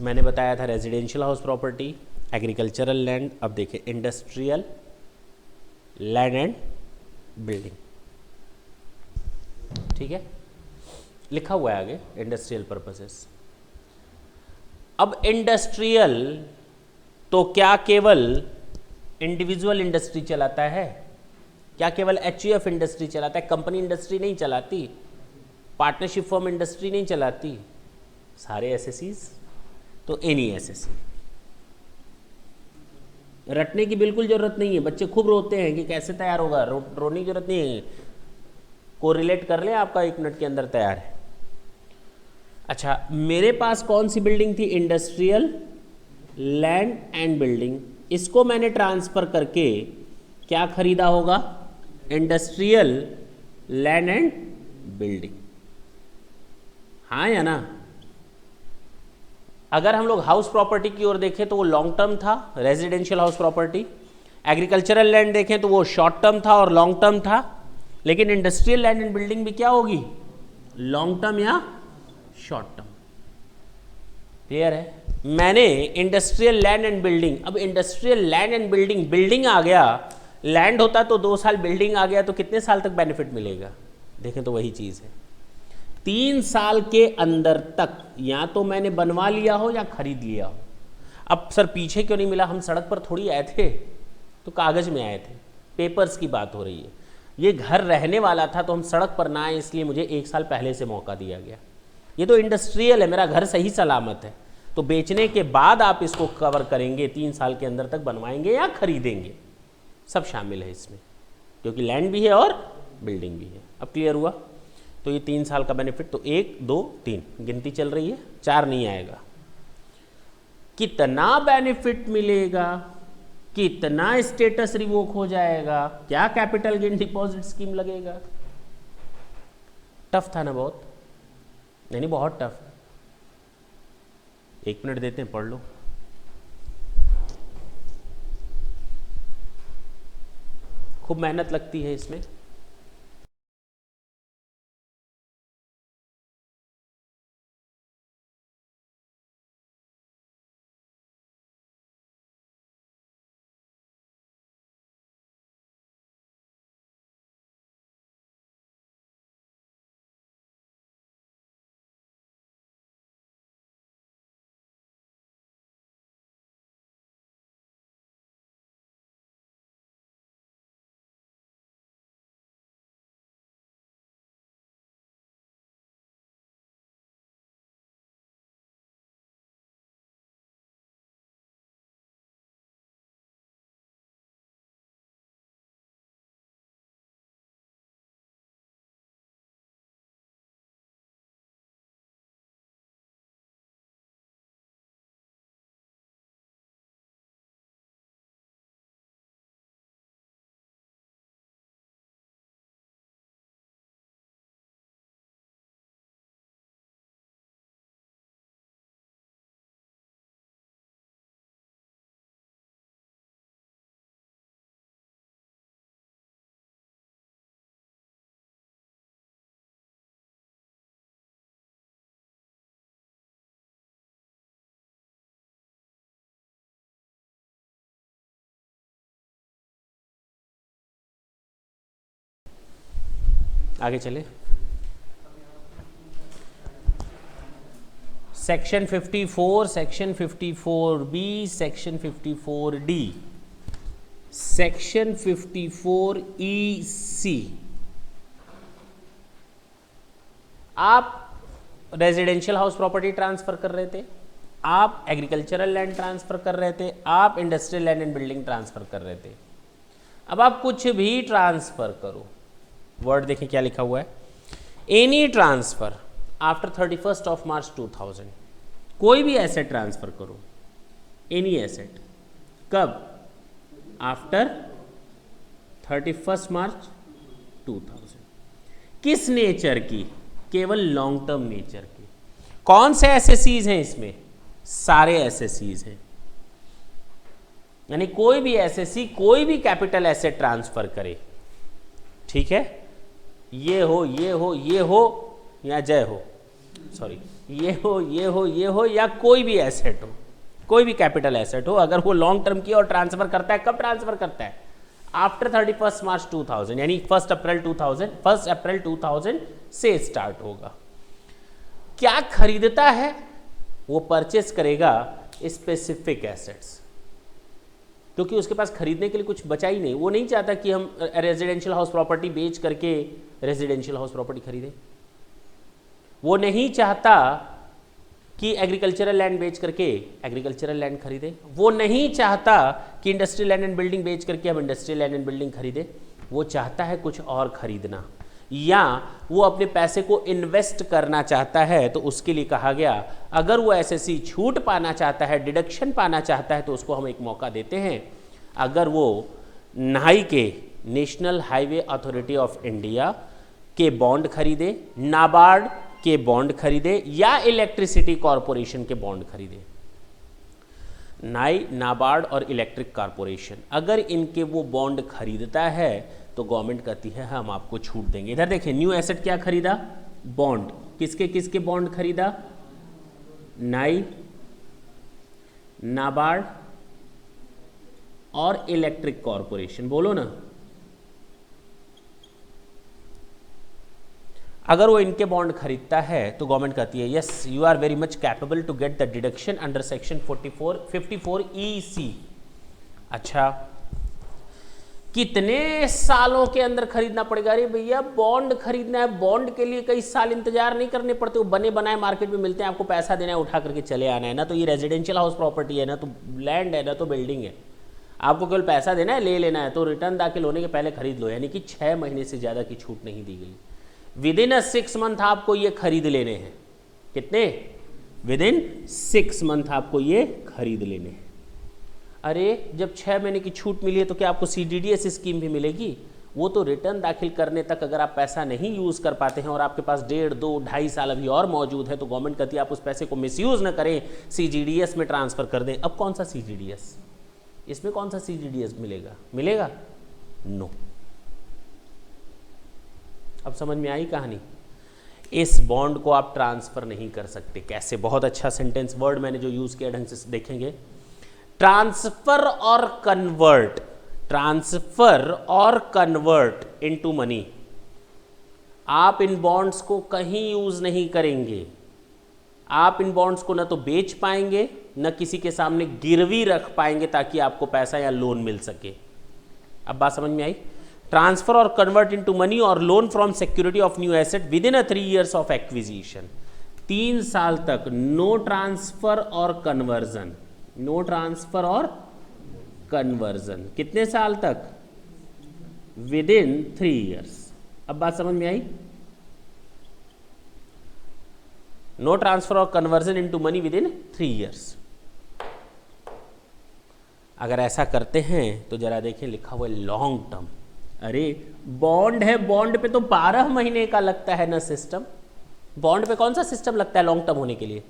मैंने बताया था residential house property, agricultural land. अब देखिए इंडस्ट्रियल लैंड एंड बिल्डिंग, ठीक है, लिखा हुआ है आगे इंडस्ट्रियल पर्पसेस। अब इंडस्ट्रियल तो क्या केवल इंडिविजुअल इंडस्ट्री चलाता है? क्या केवल एचयूएफ इंडस्ट्री चलाता है? कंपनी इंडस्ट्री नहीं चलाती, पार्टनरशिप फॉर्म इंडस्ट्री नहीं चलाती, सारे एसएससीज। तो एनी एसएससी। रटने की बिल्कुल जरूरत नहीं है। बच्चे खूब रोते हैं कि कैसे तैयार होगा, रोने की जरूरत नहीं है, कोरिलेट कर ले, आपका 1 मिनट के अंदर तैयार है। अच्छा, मेरे पास कौन सी बिल्डिंग थी? Industrial land and building. इसको मैंने ट्रांसफर करके क्या खरीदा होगा? Industrial land and building. हाँ या ना? अगर हम लोग हाउस प्रॉपर्टी की ओर देखें तो वो लॉन्ग टर्म था, residential house property. Agricultural land देखें तो वो शॉर्ट टर्म था और लॉन्ग टर्म था। लेकिन इंडस्ट्रियल लैंड एंड बिल्डिंग भी क्या होगी? लॉन्ग टर्म या शॉर्ट टर्म। क्लियर है? मैंने इंडस्ट्रियल लैंड एंड बिल्डिंग, अब industrial land and building, building आ गया, लैंड होता तो 2 साल, बिल्डिंग आ गया तो कितने साल तक बेनिफिट मिलेगा? देखें तो वही चीज़ है, 3 साल के अंदर तक या तो मैंने बनवा लिया हो या खरीद लिया हो। अब सर पीछे क्यों नहीं मिला? हम सड़क पर थोड़ी आए थे, तो कागज़ में आए थे, पेपर्स की बात हो रही है। ये घर रहने वाला था तो हम सड़क पर ना आए, इसलिए मुझे 1 साल पहले से मौका दिया गया। ये तो इंडस्ट्रियल है, मेरा घर सही सलामत है, तो बेचने के बाद आप इसको कवर करेंगे, 3 साल के अंदर तक बनवाएंगे या खरीदेंगे, सब शामिल है इसमें, क्योंकि लैंड भी है और बिल्डिंग भी है। अब क्लियर हुआ? तो ये 3 साल का बेनिफिट, तो 1 2 3 गिनती चल रही है, 4 नहीं आएगा। कितना बेनिफिट मिलेगा, कितना स्टेटस रिवोक हो जाएगा, क्या कैपिटल गेन डिपॉजिट स्कीम लगेगा? टफ था ना बहुत? नहीं बहुत टफ है। 1 मिनट देते हैं, पढ़ लो। खूब मेहनत लगती है इसमें। आगे चले। Section 54, section 54B, section 54D, section 54EC। आप रेजिडेंशियल हाउस प्रॉपर्टी ट्रांसफर कर रहे थे, आप एग्रीकल्चरल लैंड ट्रांसफर कर रहे थे, आप industrial land and building transfer कर रहे थे। अब आप कुछ भी ट्रांसफर करो, वर्ड देखें क्या लिखा हुआ है, any transfer after 31st of March 2000, कोई भी एसेट ट्रांसफर करो, एनी एसेट, कब? After 31st March 2000। किस नेचर की? केवल लॉन्ग टर्म नेचर की। कौन से एसएससीज हैं इसमें? सारे एसएससीज हैं। यानी कोई भी एसएससी कोई भी कैपिटल एसेट ट्रांसफर करे, ठीक है, ये हो ये हो ये हो या जय हो, सॉरी, ये हो ये हो ये हो या कोई भी एसेट हो, कोई भी कैपिटल एसेट हो, अगर वो लॉन्ग टर्म की और ट्रांसफर करता है, कब ट्रांसफर करता है? आफ्टर 31st March 2000, यानी 1 अप्रैल 2000 से स्टार्ट होगा। क्या खरीदता है? वो परचेस करेगा स्पेसिफिक एसेट्स, क्योंकि उसके पास खरीदने के लिए कुछ बचा ही नहीं। वो नहीं चाहता कि हम रेजिडेंशियल हाउस प्रॉपर्टी बेच करके रेजिडेंशियल हाउस प्रॉपर्टी खरीदें, वो नहीं चाहता कि एग्रीकल्चरल लैंड बेच करके एग्रीकल्चरल लैंड खरीदें, वो नहीं चाहता कि इंडस्ट्रियल लैंड एंड बिल्डिंग बेच करके हम इंडस्ट्रियल लैंड एंड बिल्डिंग खरीदें, वो चाहता है कुछ और खरीदना, या वो अपने पैसे को इन्वेस्ट करना चाहता है। तो उसके लिए कहा गया, अगर वो एसएससी छूट पाना चाहता है, डिडक्शन पाना चाहता है, तो उसको हम एक मौका देते हैं। अगर वो नाई के, national highway authority of India के बॉन्ड खरीदे, नाबार्ड के बॉन्ड खरीदे या इलेक्ट्रिसिटी कॉरपोरेशन के बॉन्ड खरीदे। नाई, नाबार्ड और इलेक्ट्रिक कॉरपोरेशन अगर इनके वो बॉन्ड खरीदता है तो गवर्नमेंट कहती है हम आपको छूट देंगे। इधर देखिए, न्यू एसेट क्या खरीदा? बॉन्ड। किसके किसके बॉन्ड खरीदा? नाई, नाबार्ड और इलेक्ट्रिक कॉरपोरेशन। बोलो ना, अगर वो इनके बॉन्ड खरीदता है तो गवर्नमेंट कहती है yes you are very much capable to get the deduction under section 54 EC। अच्छा, कितने सालों के अंदर खरीदना पड़ेगा? अरे भैया बॉन्ड खरीदना है, बॉन्ड के लिए कई साल इंतजार नहीं करने पड़ते, वो बने बनाए मार्केट में मिलते हैं, आपको पैसा देना है, उठा करके चले आना है। ना तो ये रेजिडेंशियल हाउस प्रॉपर्टी है, ना तो लैंड है, ना तो बिल्डिंग है, आपको केवल पैसा देना है, ले लेना है। तो रिटर्न दाखिल होने के पहले खरीद लो, यानी कि 6 महीने से ज़्यादा की छूट नहीं दी गई। विदिन 6 मंथ आपको ये खरीद लेने हैं। कितने? विदिन 6 मंथ आपको ये खरीद लेने हैं। अरे जब 6 महीने की छूट मिली है तो क्या आपको CDDS स्कीम भी मिलेगी? वो तो रिटर्न दाखिल करने तक अगर आप पैसा नहीं यूज़ कर पाते हैं और आपके पास 1.5, 2, 2.5 साल अभी और मौजूद है तो गवर्नमेंट कहती है आप उस पैसे को मिसयूज़ न करें, CGDS में ट्रांसफ़र कर दें। अब कौन सा CGDS? इसमें कौन सा CGDS मिलेगा? मिलेगा? नो। अब समझ में आई कहानी? इस बॉन्ड को आप ट्रांसफ़र नहीं कर सकते। कैसे? बहुत अच्छा सेंटेंस वर्ड मैंने जो यूज़ किया ढंग से देखेंगे। ट्रांसफ़र और कन्वर्ट, ट्रांसफ़र और कन्वर्ट इनटू मनी। आप इन बॉन्ड्स को कहीं यूज़ नहीं करेंगे। आप इन बॉन्ड्स को न तो बेच पाएंगे, न किसी के सामने गिरवी रख पाएंगे ताकि आपको पैसा या लोन मिल सके। अब बात समझ में आई? ट्रांसफर और कन्वर्ट इनटू मनी और loan from security of new asset with in 3 years of acquisition. 3 साल तक नो ट्रांसफर और कन्वर्जन, नो ट्रांसफर और कन्वर्जन। कितने साल तक? With in 3 years। अब बात समझ में आई? नो ट्रांसफर और conversion into money with in 3 years। अगर ऐसा करते हैं तो जरा देखें, लिखा हुआ है लॉन्ग टर्म। अरे बॉन्ड है, बॉन्ड पे तो 12 महीने का लगता है ना सिस्टम। बॉन्ड पे कौन सा सिस्टम लगता है लॉन्ग टर्म होने के लिए?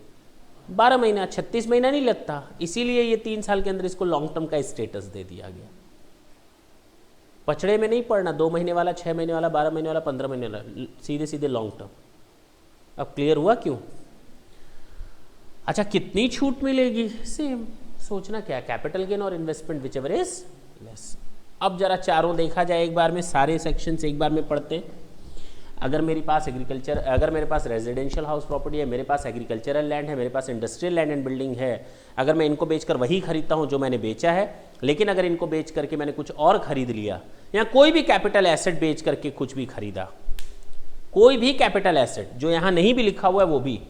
12 महीना, 36 महीना नहीं लगता। इसीलिए ये 3 साल के अंदर इसको लॉन्ग टर्म का स्टेटस दे दिया गया। पचड़े में नहीं पड़ना, 2 महीने वाला, 6 महीने वाला, 12 महीने वाला, 15 महीने वाला, सीधे सीधे लॉन्ग टर्म। अब क्लियर हुआ क्यों? अच्छा, कितनी छूट मिलेगी? सेम। सोचना क्या, कैपिटल गेन और investment whichever is less. अब जरा चारों देखा जाए एक बार में, सारे सेक्शन से एक बार में पढ़ते हैं। अगर मेरे पास एग्रीकल्चर, अगर मेरे पास रेजिडेंशियल हाउस प्रॉपर्टी है, मेरे पास एग्रीकल्चरल लैंड है, मेरे पास इंडस्ट्रियल लैंड एंड बिल्डिंग है, अगर मैं इनको बेचकर वही खरीदता हूँ जो मैंने बेचा है, लेकिन अगर इनको बेच करके मैंने कुछ और खरीद लिया या कोई भी कैपिटल एसेट बेच करके कुछ भी खरीदा, कोई भी कैपिटल एसेट जो यहाँ नहीं भी लिखा हुआ है वो भी,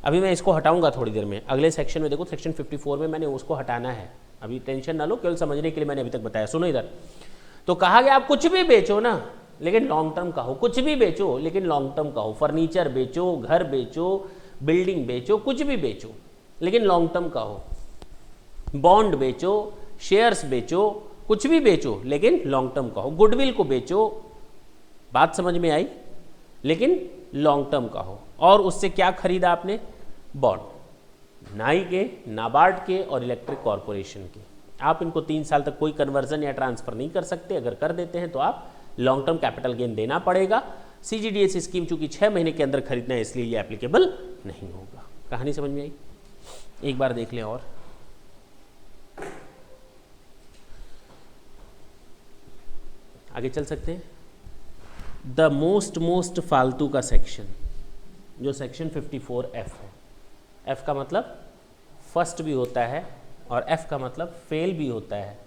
अभी मैं इसको हटाऊंगा थोड़ी देर में, अगले सेक्शन में देखो सेक्शन 54 में मैंने उसको हटाना है। अभी टेंशन ना लो, केवल समझने के लिए मैंने अभी तक बताया। सुनो इधर, तो कहा गया आप कुछ भी बेचो ना, लेकिन लॉन्ग टर्म का हो। कुछ भी बेचो लेकिन लॉन्ग टर्म का हो। फर्नीचर बेचो, घर बेचो, बिल्डिंग बेचो, कुछ भी बेचो लेकिन लॉन्ग टर्म का हो। बॉन्ड बेचो, शेयर्स बेचो, कुछ भी बेचो लेकिन लॉन्ग टर्म का हो। गुडविल को बेचो, बात समझ में आई, लेकिन लॉन्ग टर्म का हो। और उससे क्या खरीदा आपने? बॉन्ड। नाई के, नाबार्ड के और इलेक्ट्रिक कॉरपोरेशन के। आप इनको 3 साल तक कोई कन्वर्जन या ट्रांसफर नहीं कर सकते। अगर कर देते हैं तो आप लॉन्ग टर्म कैपिटल गेन देना पड़ेगा। CGDS स्कीम चूंकि 6 महीने के अंदर खरीदना है इसलिए ये एप्लीकेबल नहीं होगा। कहानी समझ में आई? एक बार देख लें और। आगे चल सकते हैं। द मोस्ट फालतू का सेक्शन जो सेक्शन 54F है। F का मतलब फर्स्ट भी होता है और F का मतलब फेल भी होता है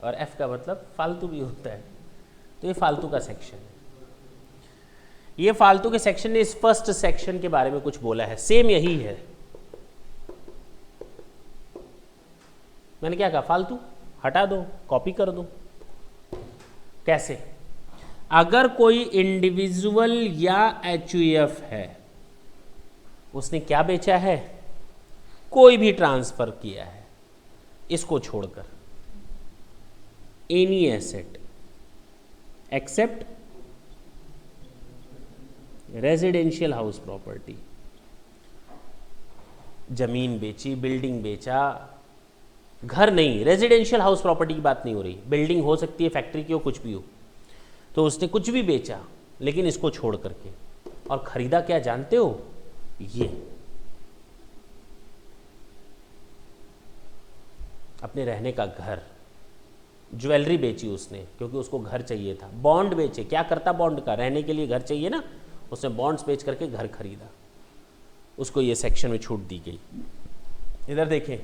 और F का मतलब फालतू भी होता है। तो ये फालतू का सेक्शन है। ये फालतू के सेक्शन ने इस फर्स्ट सेक्शन के बारे में कुछ बोला है, सेम यही है। मैंने क्या कहा? फालतू हटा दो, कॉपी कर दो। कैसे? अगर कोई इंडिविजुअल या HUF है, उसने क्या बेचा है? कोई भी ट्रांसफर किया है, इसको छोड़कर any asset except residential house property, जमीन बेची, बिल्डिंग बेचा, घर नहीं, रेजिडेंशियल हाउस प्रॉपर्टी की बात नहीं हो रही, बिल्डिंग हो सकती है, फैक्ट्री की हो, कुछ भी हो, तो उसने कुछ भी बेचा लेकिन इसको छोड़ करके, और खरीदा क्या जानते हो? ये अपने रहने का घर। ज्वेलरी बेची उसने क्योंकि उसको घर चाहिए था, बॉन्ड बेचे, क्या करता बॉन्ड का, रहने के लिए घर चाहिए ना, उसने बॉन्ड्स बेच करके घर खरीदा, उसको ये सेक्शन में छूट दी गई। इधर देखें,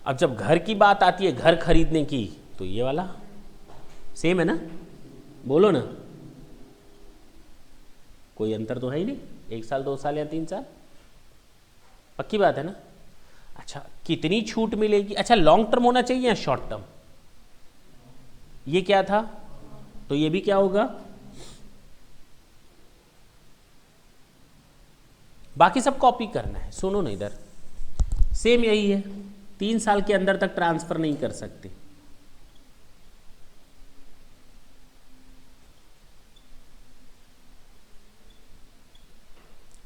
अब जब घर की बात आती है, घर खरीदने की, तो ये वाला सेम है ना, बोलो ना, कोई अंतर तो है ही नहीं, 1 साल 2 साल या 3 साल, पक्की बात है ना। अच्छा, कितनी छूट मिलेगी? अच्छा, लॉन्ग टर्म होना चाहिए या शॉर्ट टर्म? ये क्या था, तो ये भी क्या होगा, बाकी सब कॉपी करना है। सुनो ना, इधर सेम यही है, 3 साल के अंदर तक ट्रांसफर नहीं कर सकते।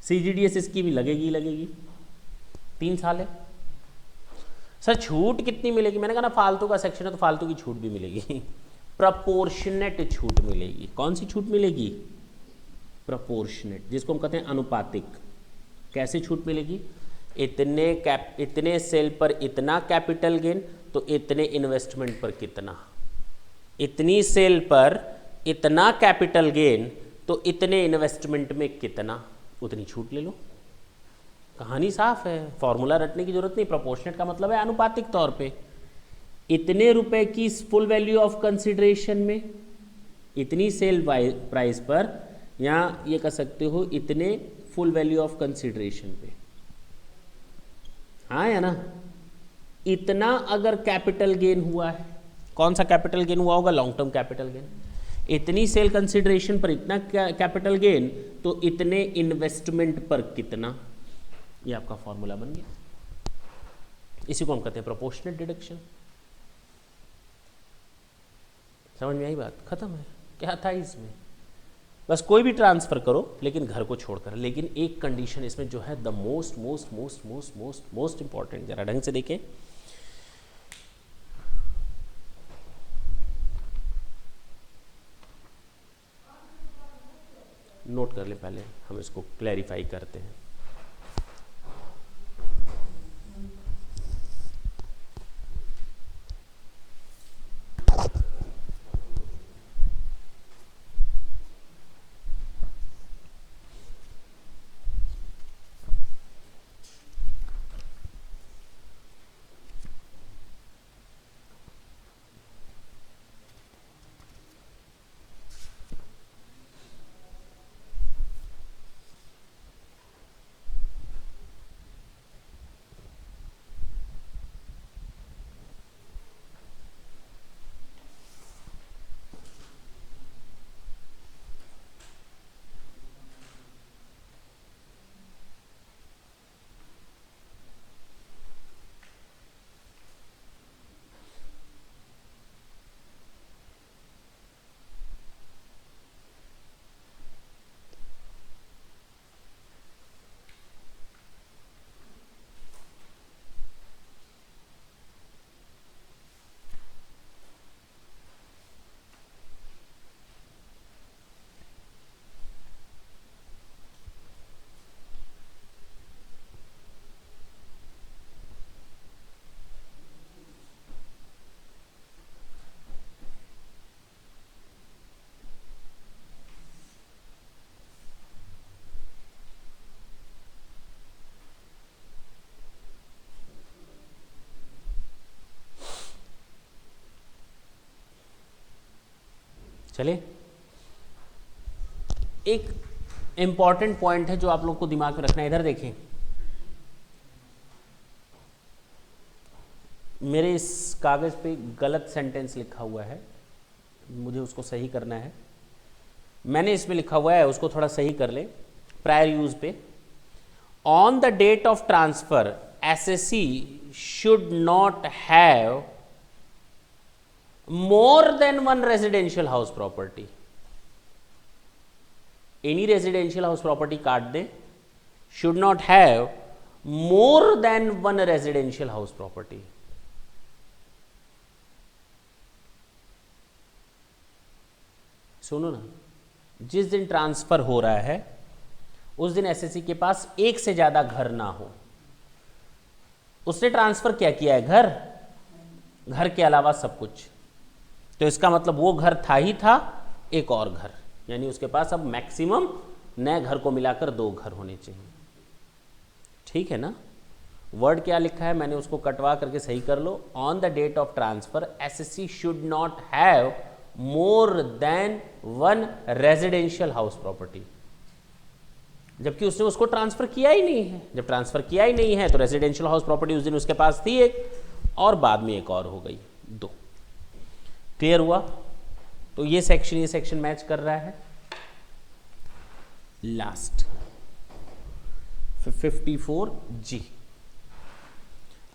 सीजीडीएस इसकी भी लगेगी लगेगी, 3 साल है। सर छूट कितनी मिलेगी? मैंने कहा ना फालतू का सेक्शन है तो फालतू की छूट भी मिलेगी। प्रपोर्शनेट छूट मिलेगी। कौन सी छूट मिलेगी? प्रपोर्शनेट, जिसको हम कहते हैं अनुपातिक। कैसे छूट मिलेगी? इतने सेल पर इतना कैपिटल गेन तो इतने इन्वेस्टमेंट पर कितना, इतनी सेल पर इतना कैपिटल गेन तो इतने इन्वेस्टमेंट में कितना, उतनी छूट ले लो। कहानी साफ है, फॉर्मूला रटने की जरूरत नहीं। प्रोपोर्शनेट का मतलब है अनुपातिक तौर पे, इतने रुपए की फुल वैल्यू ऑफ कंसिडरेशन में इतनी सेल प्राइस पर, या ये कह सकते हो इतने फुल वैल्यू ऑफ कंसिडरेशन पे, हाँ या ना। इतना अगर कैपिटल गेन हुआ है, कौन सा कैपिटल गेन हुआ होगा? Long term capital gain. इतनी सेल कंसिडरेशन पर इतना कैपिटल गेन तो इतने इन्वेस्टमेंट पर कितना, ये आपका फॉर्मूला बन गया। इसी को हम कहते हैं प्रोपोर्शनेट डिडक्शन। समझ में आई बात? खत्म है। क्या था इसमें? बस कोई भी ट्रांसफर करो लेकिन घर को छोड़कर। लेकिन एक कंडीशन इसमें जो है the most most most most most most important, जरा ढंग से देखें। नोट कर ले, पहले हम इसको क्लैरिफाई करते हैं। चलिए, एक इंपॉर्टेंट पॉइंट है जो आप लोग को दिमाग में रखना है। इधर देखें, मेरे इस कागज पे गलत सेंटेंस लिखा हुआ है, मुझे उसको सही करना है। मैंने इसमें लिखा हुआ है, उसको थोड़ा सही कर ले। प्रायर यूज पे, on the date of transfer assessee should not have more than one residential house property. Any residential house property काट दें, should not have more than one residential house property. सुनो ना, जिस दिन ट्रांसफर हो रहा है उस दिन एसएससी के पास एक से ज्यादा घर ना हो। उसने ट्रांसफर क्या किया है? घर के अलावा सब कुछ। तो इसका मतलब वो घर था ही था, एक और घर, यानी उसके पास अब मैक्सिमम नए घर को मिलाकर 2 घर होने चाहिए। ठीक है ना? वर्ड क्या लिखा है मैंने उसको कटवा करके सही कर लो। On the date of transfer assessee should not have more than one residential house property, जबकि उसने उसको ट्रांसफर किया ही नहीं है। जब ट्रांसफर किया ही नहीं है तो रेजिडेंशियल हाउस प्रॉपर्टी उस दिन उसके पास थी एक, और बाद में एक और हो गई 2। क्लियर हुआ? तो ये सेक्शन मैच कर रहा है। Last 54G।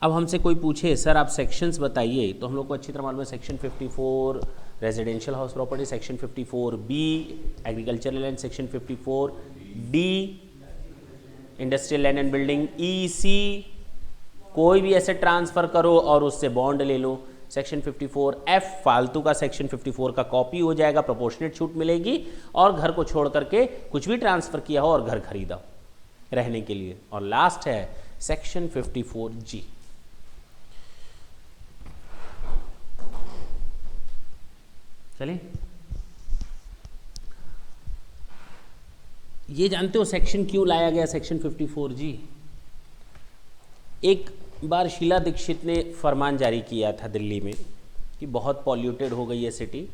अब हमसे कोई पूछे सर आप सेक्शंस बताइए, तो हम लोग को अच्छी तरह मालूम है section 54 residential house property, section 54B agricultural land, section 54D industrial land and building, EC कोई भी एसेट ट्रांसफर करो और उससे बॉन्ड ले लो। सेक्शन 54F फालतू का सेक्शन 54 का कॉपी हो जाएगा, प्रोपोर्शनेट छूट मिलेगी, और घर को छोड़ करके कुछ भी ट्रांसफर किया हो और घर खरीदा रहने के लिए। और लास्ट है सेक्शन 54G। चलिए, ये जानते हो सेक्शन क्यों लाया गया सेक्शन 54G? एक बार शीला दीक्षित ने फरमान जारी किया था दिल्ली में कि बहुत पॉल्यूटेड हो गई है सिटी,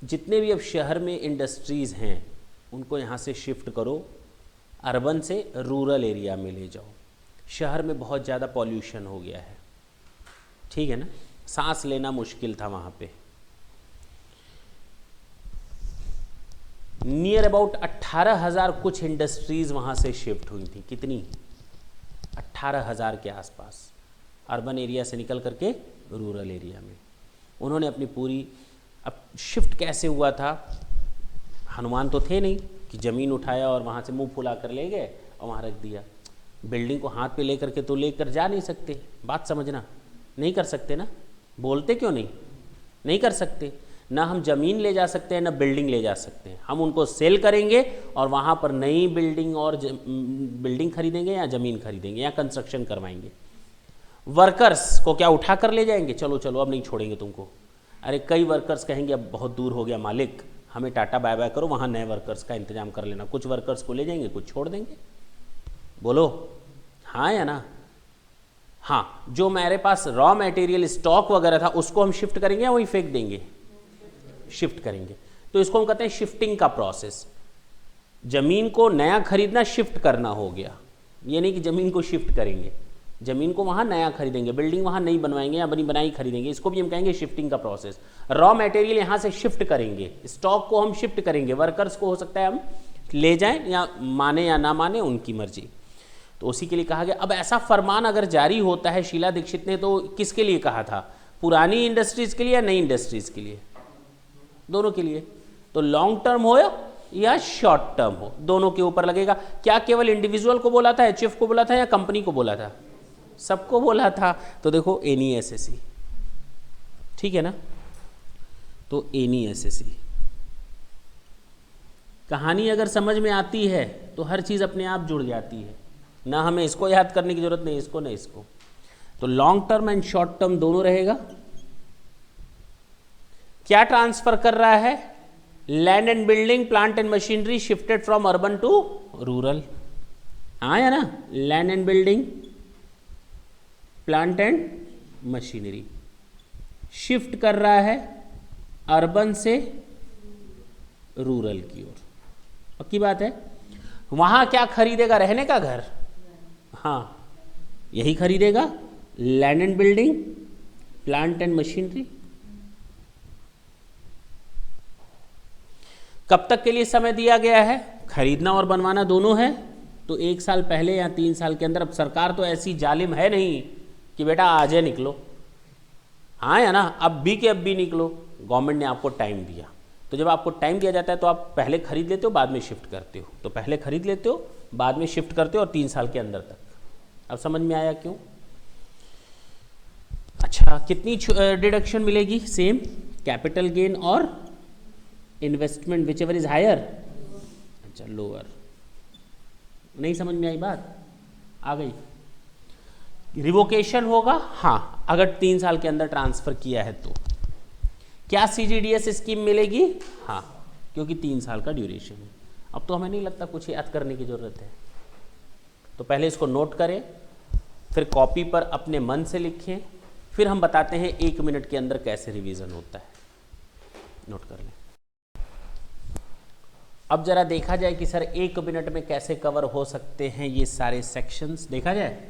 जितने भी अब शहर में इंडस्ट्रीज़ हैं उनको यहाँ से शिफ्ट करो, अर्बन से रूरल एरिया में ले जाओ, शहर में बहुत ज़्यादा पॉल्यूशन हो गया है। ठीक है ना? सांस लेना मुश्किल था वहाँ पे। नियर अबाउट 18,000 कुछ इंडस्ट्रीज़ वहाँ से शिफ्ट हुई थी। कितनी? 18,000 के आसपास, अर्बन एरिया से निकल करके रूरल एरिया में। उन्होंने अपनी पूरी, अब शिफ्ट कैसे हुआ था, हनुमान तो थे नहीं कि ज़मीन उठाया और वहाँ से मुंह फुला कर ले गए और वहाँ रख दिया। बिल्डिंग को हाथ पे ले करके तो लेकर जा नहीं सकते, बात समझना, नहीं कर सकते ना। बोलते क्यों नहीं कर सकते। ना हम ज़मीन ले जा सकते हैं ना बिल्डिंग ले जा सकते हैं। हम उनको सेल करेंगे और वहाँ पर नई बिल्डिंग और बिल्डिंग खरीदेंगे या ज़मीन खरीदेंगे या कंस्ट्रक्शन करवाएंगे। वर्कर्स को क्या उठा कर ले जाएंगे, चलो चलो अब नहीं छोड़ेंगे तुमको। अरे कई वर्कर्स कहेंगे अब बहुत दूर हो गया मालिक, हमें टाटा बाय बाय करो, वहाँ नए वर्कर्स का इंतजाम कर लेना। कुछ वर्कर्स को ले जाएंगे, कुछ छोड़ देंगे। बोलो हाँ या ना? हाँ, जो मेरे पास रॉ मटेरियल स्टॉक वगैरह था उसको हम शिफ्ट करेंगे या वही फेंक देंगे? शिफ्ट करेंगे। तो इसको हम कहते हैं शिफ्टिंग का प्रोसेस। जमीन को नया खरीदना शिफ्ट करना हो गया। ये नहीं कि जमीन को शिफ्ट करेंगे, जमीन को वहाँ नया खरीदेंगे, बिल्डिंग वहाँ नहीं बनवाएंगे या बनी बनाई खरीदेंगे। इसको भी हम कहेंगे शिफ्टिंग का प्रोसेस। रॉ मटेरियल यहाँ से शिफ्ट करेंगे, स्टॉक को हम शिफ्ट करेंगे, वर्कर्स को हो सकता है हम ले जाएं या माने या ना माने उनकी मर्जी। तो उसी के लिए कहा गया। अब ऐसा फरमान अगर जारी होता है शीला दीक्षित ने, तो किसके लिए कहा था? पुरानी इंडस्ट्रीज़ के लिए या नई इंडस्ट्रीज़ के लिए? दोनों के लिए। तो लॉन्ग टर्म हो या शॉर्ट टर्म हो, दोनों के ऊपर लगेगा। क्या केवल इंडिविजुअल को बोला था, एचएफ को बोला था या कंपनी को बोला था? सबको बोला था। तो देखो एनी एसएससी, ठीक है ना? तो एनी एसएससी कहानी अगर समझ में आती है तो हर चीज़ अपने आप जुड़ जाती है, ना हमें इसको याद करने की जरूरत नहीं, इसको नहीं इसको। तो long term and short term दोनों रहेगा। क्या ट्रांसफर कर रहा है? Land and building, plant and machinery shifted from urban to rural. हाँ या ना? Land and building, plant and machinery shift कर रहा है अर्बन से रूरल की ओर। पक्की बात है। वहां क्या खरीदेगा? रहने का घर। हाँ, यही खरीदेगा, land and building, plant and machinery. कब तक के लिए समय दिया गया है? खरीदना और बनवाना दोनों है, तो 1 साल पहले या 3 साल के अंदर। अब सरकार तो ऐसी जालिम है नहीं कि बेटा आज निकलो, हाँ या ना, अब भी के अब भी निकलो। गवर्नमेंट ने आपको टाइम दिया तो जब आपको टाइम दिया जाता है तो आप पहले खरीद लेते हो, बाद में शिफ्ट करते हो। तो पहले खरीद लेते हो, बाद में शिफ्ट करते हो, और 3 साल के अंदर तक। अब समझ में आया क्यों? अच्छा, कितनी डिडक्शन मिलेगी? सेम, कैपिटल गेन और investment whichever is higher. अच्छा, लोअर। नहीं समझ में आई बात? आ गई? रिवोकेशन होगा, हाँ, अगर 3 साल के अंदर ट्रांसफर किया है तो। क्या सीजीडीएस स्कीम मिलेगी? हाँ, क्योंकि 3 साल का ड्यूरेशन है। अब तो हमें नहीं लगता कुछ याद करने की ज़रूरत है। तो पहले इसको नोट करें, फिर कॉपी पर अपने मन से लिखें, फिर हम बताते हैं 1 मिनट के अंदर कैसे रिवीजन होता है। नोट कर लें। अब जरा देखा जाए कि सर 1 मिनट में कैसे कवर हो सकते हैं ये सारे सेक्शंस। देखा जाए।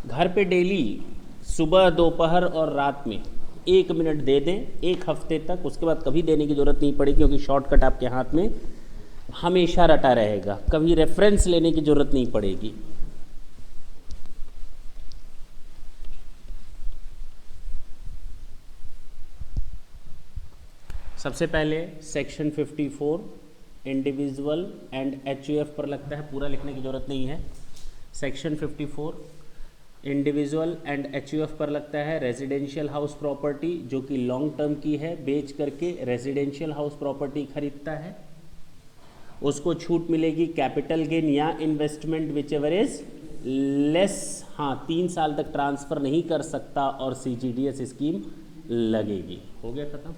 घर पे डेली सुबह, दोपहर और रात में 1 मिनट दे दें 1 हफ्ते तक, उसके बाद कभी देने की ज़रूरत नहीं पड़ेगी, क्योंकि शॉर्टकट आपके हाथ में हमेशा रटा रहेगा, कभी रेफरेंस लेने की ज़रूरत नहीं पड़ेगी। सबसे पहले सेक्शन 54 इंडिविजुअल एंड एचयूएफ पर लगता है, पूरा लिखने की ज़रूरत नहीं है। सेक्शन 54 इंडिविजुअल एंड एचयूएफ पर लगता है रेजिडेंशियल हाउस प्रॉपर्टी जो कि लॉन्ग टर्म की है, बेच करके रेजिडेंशियल हाउस प्रॉपर्टी खरीदता है, उसको छूट मिलेगी कैपिटल गेन या investment whichever is less. हाँ, 3 साल तक ट्रांसफ़र नहीं कर सकता और सीजीडीएस स्कीम लगेगी। हो गया ख़त्म।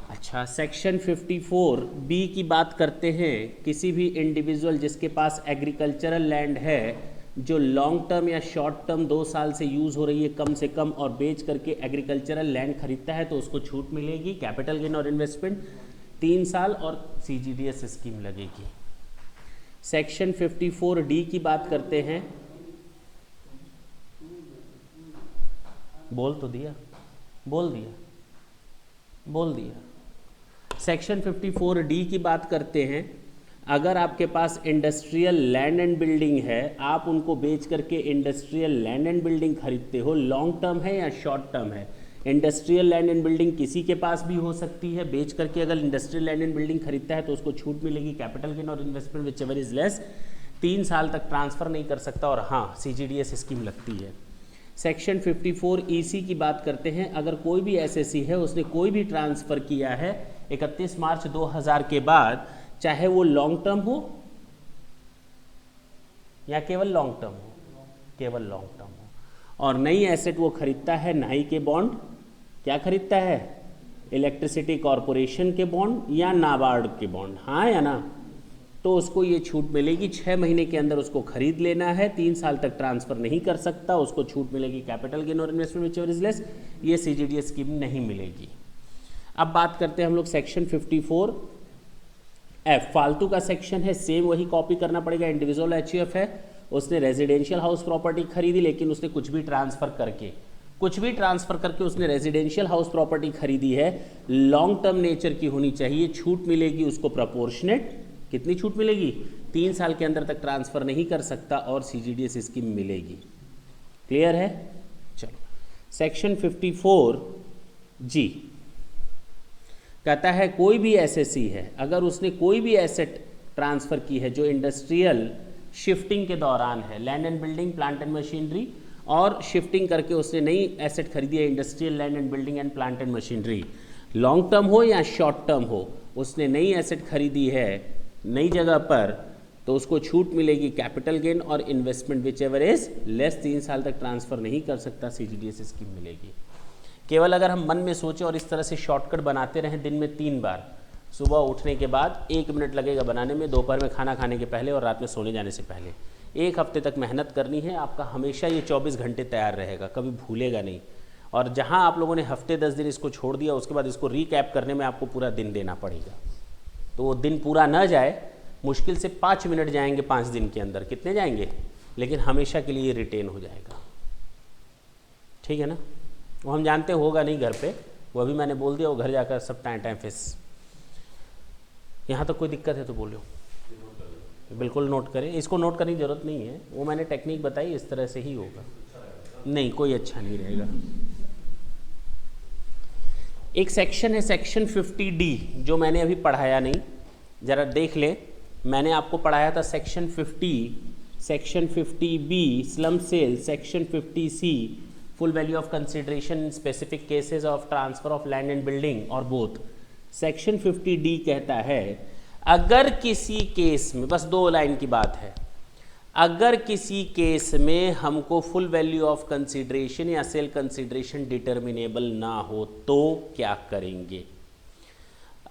अच्छा, सेक्शन 54 बी की बात करते हैं। किसी भी इंडिविजुअल जिसके पास एग्रीकल्चरल लैंड है जो लॉन्ग टर्म या शॉर्ट टर्म 2 साल से यूज़ हो रही है कम से कम, और बेच करके एग्रीकल्चरल लैंड खरीदता है, तो उसको छूट मिलेगी, कैपिटल गेन और इन्वेस्टमेंट 3 साल और सीजीडीएस स्कीम लगेगी। सेक्शन 54 डी की बात करते हैं। बोल तो दिया, बोल दिया, बोल दिया। सेक्शन 54 डी की बात करते हैं। अगर आपके पास इंडस्ट्रियल लैंड एंड बिल्डिंग है, आप उनको बेच करके इंडस्ट्रियल लैंड एंड बिल्डिंग खरीदते हो, लॉन्ग टर्म है या शॉर्ट टर्म है। इंडस्ट्रियल लैंड एंड बिल्डिंग किसी के पास भी हो सकती है, बेच करके अगर इंडस्ट्रियल लैंड एंड बिल्डिंग खरीदता है तो उसको छूट मिलेगी, कैपिटल गेन और investment whichever is less, 3 साल तक ट्रांसफ़र नहीं कर सकता, और हाँ, सीजीडीएस स्कीम लगती है। सेक्शन 54 ईसी की बात करते हैं। अगर कोई भी एसएससी है, उसने कोई भी ट्रांसफ़र किया है 31 मार्च 2000 के बाद, चाहे वो लॉन्ग टर्म हो या केवल लॉन्ग टर्म हो, केवल लॉन्ग टर्म हो, और नई एसेट वो खरीदता है नाई के बॉन्ड, क्या खरीदता है? इलेक्ट्रिसिटी कॉरपोरेशन के बॉन्ड या नाबार्ड के बॉन्ड, हाँ या ना, तो उसको ये छूट मिलेगी। 6 महीने के अंदर उसको खरीद लेना है, 3 साल तक ट्रांसफ़र नहीं कर सकता, उसको छूट मिलेगी कैपिटल गेन और investment whichever is less, ये सीजीडीएस स्कीम नहीं मिलेगी। अब बात करते हैं हम लोग सेक्शन 54 एफ, फालतू का सेक्शन है, सेम वही कॉपी करना पड़ेगा। इंडिविजुअल एचयूएफ है, उसने रेजिडेंशियल हाउस प्रॉपर्टी खरीदी, लेकिन उसने कुछ भी ट्रांसफ़र करके उसने रेजिडेंशियल हाउस प्रॉपर्टी खरीदी है, लॉन्ग टर्म नेचर की होनी चाहिए, छूट मिलेगी उसको प्रोपोर्शनेट। कितनी छूट मिलेगी? 3 साल के अंदर तक ट्रांसफ़र नहीं कर सकता और सीजीडीएस स्कीम मिलेगी। क्लियर है? चलो, सेक्शन 54 जी कहता है कोई भी एसएससी है, अगर उसने कोई भी एसेट ट्रांसफ़र की है जो इंडस्ट्रियल शिफ्टिंग के दौरान है, land and building, plant and machinery, और शिफ्टिंग करके उसने नई एसेट खरीदी है industrial land and building and plant and machinery, long term हो या शॉर्ट टर्म हो, उसने नई एसेट खरीदी है नई जगह पर, तो उसको छूट मिलेगी कैपिटल गेन और investment whichever is less, 3 साल तक ट्रांसफ़र नहीं कर सकता, सीजीडीएस स्कीम मिलेगी। केवल अगर हम मन में सोचें और इस तरह से शॉर्टकट बनाते रहें दिन में 3 बार, सुबह उठने के बाद 1 मिनट लगेगा बनाने में, दोपहर में खाना खाने के पहले और रात में सोने जाने से पहले, 1 हफ्ते तक मेहनत करनी है। आपका हमेशा ये 24 घंटे तैयार रहेगा, कभी भूलेगा नहीं। और जहां आप लोगों ने हफ्ते 10 दिन इसको छोड़ दिया, उसके बाद इसको रीकैप करने में आपको पूरा दिन देना पड़ेगा। तो वो दिन पूरा ना जाए, मुश्किल से 5 मिनट जाएंगे 5 दिन के अंदर, कितने जाएंगे, लेकिन हमेशा के लिए रिटेन हो जाएगा। ठीक है ना? वो हम जानते होगा नहीं घर पे, वो अभी मैंने बोल दिया, वो घर जाकर सब टाइम फेस। यहाँ तक कोई दिक्कत है तो बोलो। बिल्कुल नोट करें, इसको नोट करने की ज़रूरत नहीं है, वो मैंने टेक्निक बताई, इस तरह से ही होगा। नहीं, कोई अच्छा नहीं रहेगा। एक सेक्शन है सेक्शन 50D, जो मैंने अभी पढ़ाया नहीं, ज़रा देख ले। मैंने आपको पढ़ाया था section 50, section 50B slum sale, section 50C full value of consideration in specific cases of transfer of land and building और बोथ। सेक्शन 50D कहता है अगर किसी केस में, बस 2 लाइन की बात है, अगर किसी केस में हमको फुल वैल्यू ऑफ कंसिडरेशन या सेल कंसिडरेशन डिटर्मिनेबल ना हो तो क्या करेंगे।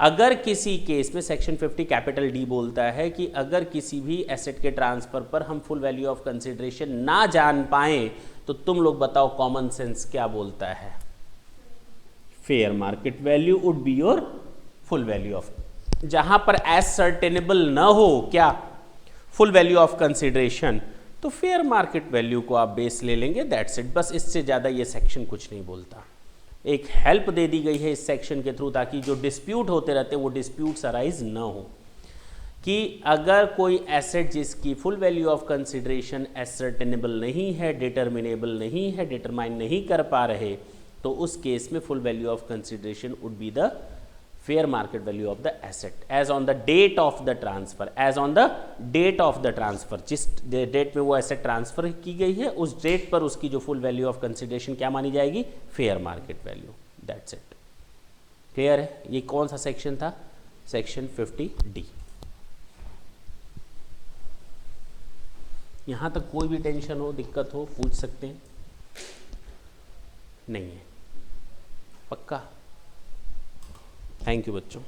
अगर किसी केस में सेक्शन 50 कैपिटल डी बोलता है कि अगर किसी भी एसेट के ट्रांसफर पर हम फुल वैल्यू ऑफ कंसिडरेशन ना जान पाए तो तुम लोग बताओ कॉमन सेंस क्या बोलता है। Fair market value would be your full value of, जहां पर एसर्टेनेबल ना हो क्या फुल वैल्यू ऑफ कंसिडरेशन, तो फेयर मार्केट वैल्यू को आप बेस ले लेंगे, दैट्स इट। बस इससे ज़्यादा ये सेक्शन कुछ नहीं बोलता। एक हेल्प दे दी गई है इस सेक्शन के थ्रू ताकि जो डिस्प्यूट होते रहते हैं वो डिस्प्यूट्स अराइज ना हो, कि अगर कोई एसेट जिसकी full value of consideration ascertainable नहीं है, डिटर्मिनेबल नहीं है, डिटरमाइन नहीं कर पा रहे, तो उस केस में full value of consideration would be the fair market value of the asset as on the date of the transfer, as on the date of the transfer, जिस डेट में वो एसेट ट्रांसफर की गई है उस date पर उसकी जो फुल वैल्यू ऑफ कंसिडरेशन क्या मानी जाएगी, fair market value, that's it. Clear है। ये कौन सा सेक्शन था, सेक्शन 50D। यहां तक कोई भी टेंशन हो, दिक्कत हो, पूछ सकते हैं, नहीं है, पक्का। थैंक यू बच्चों।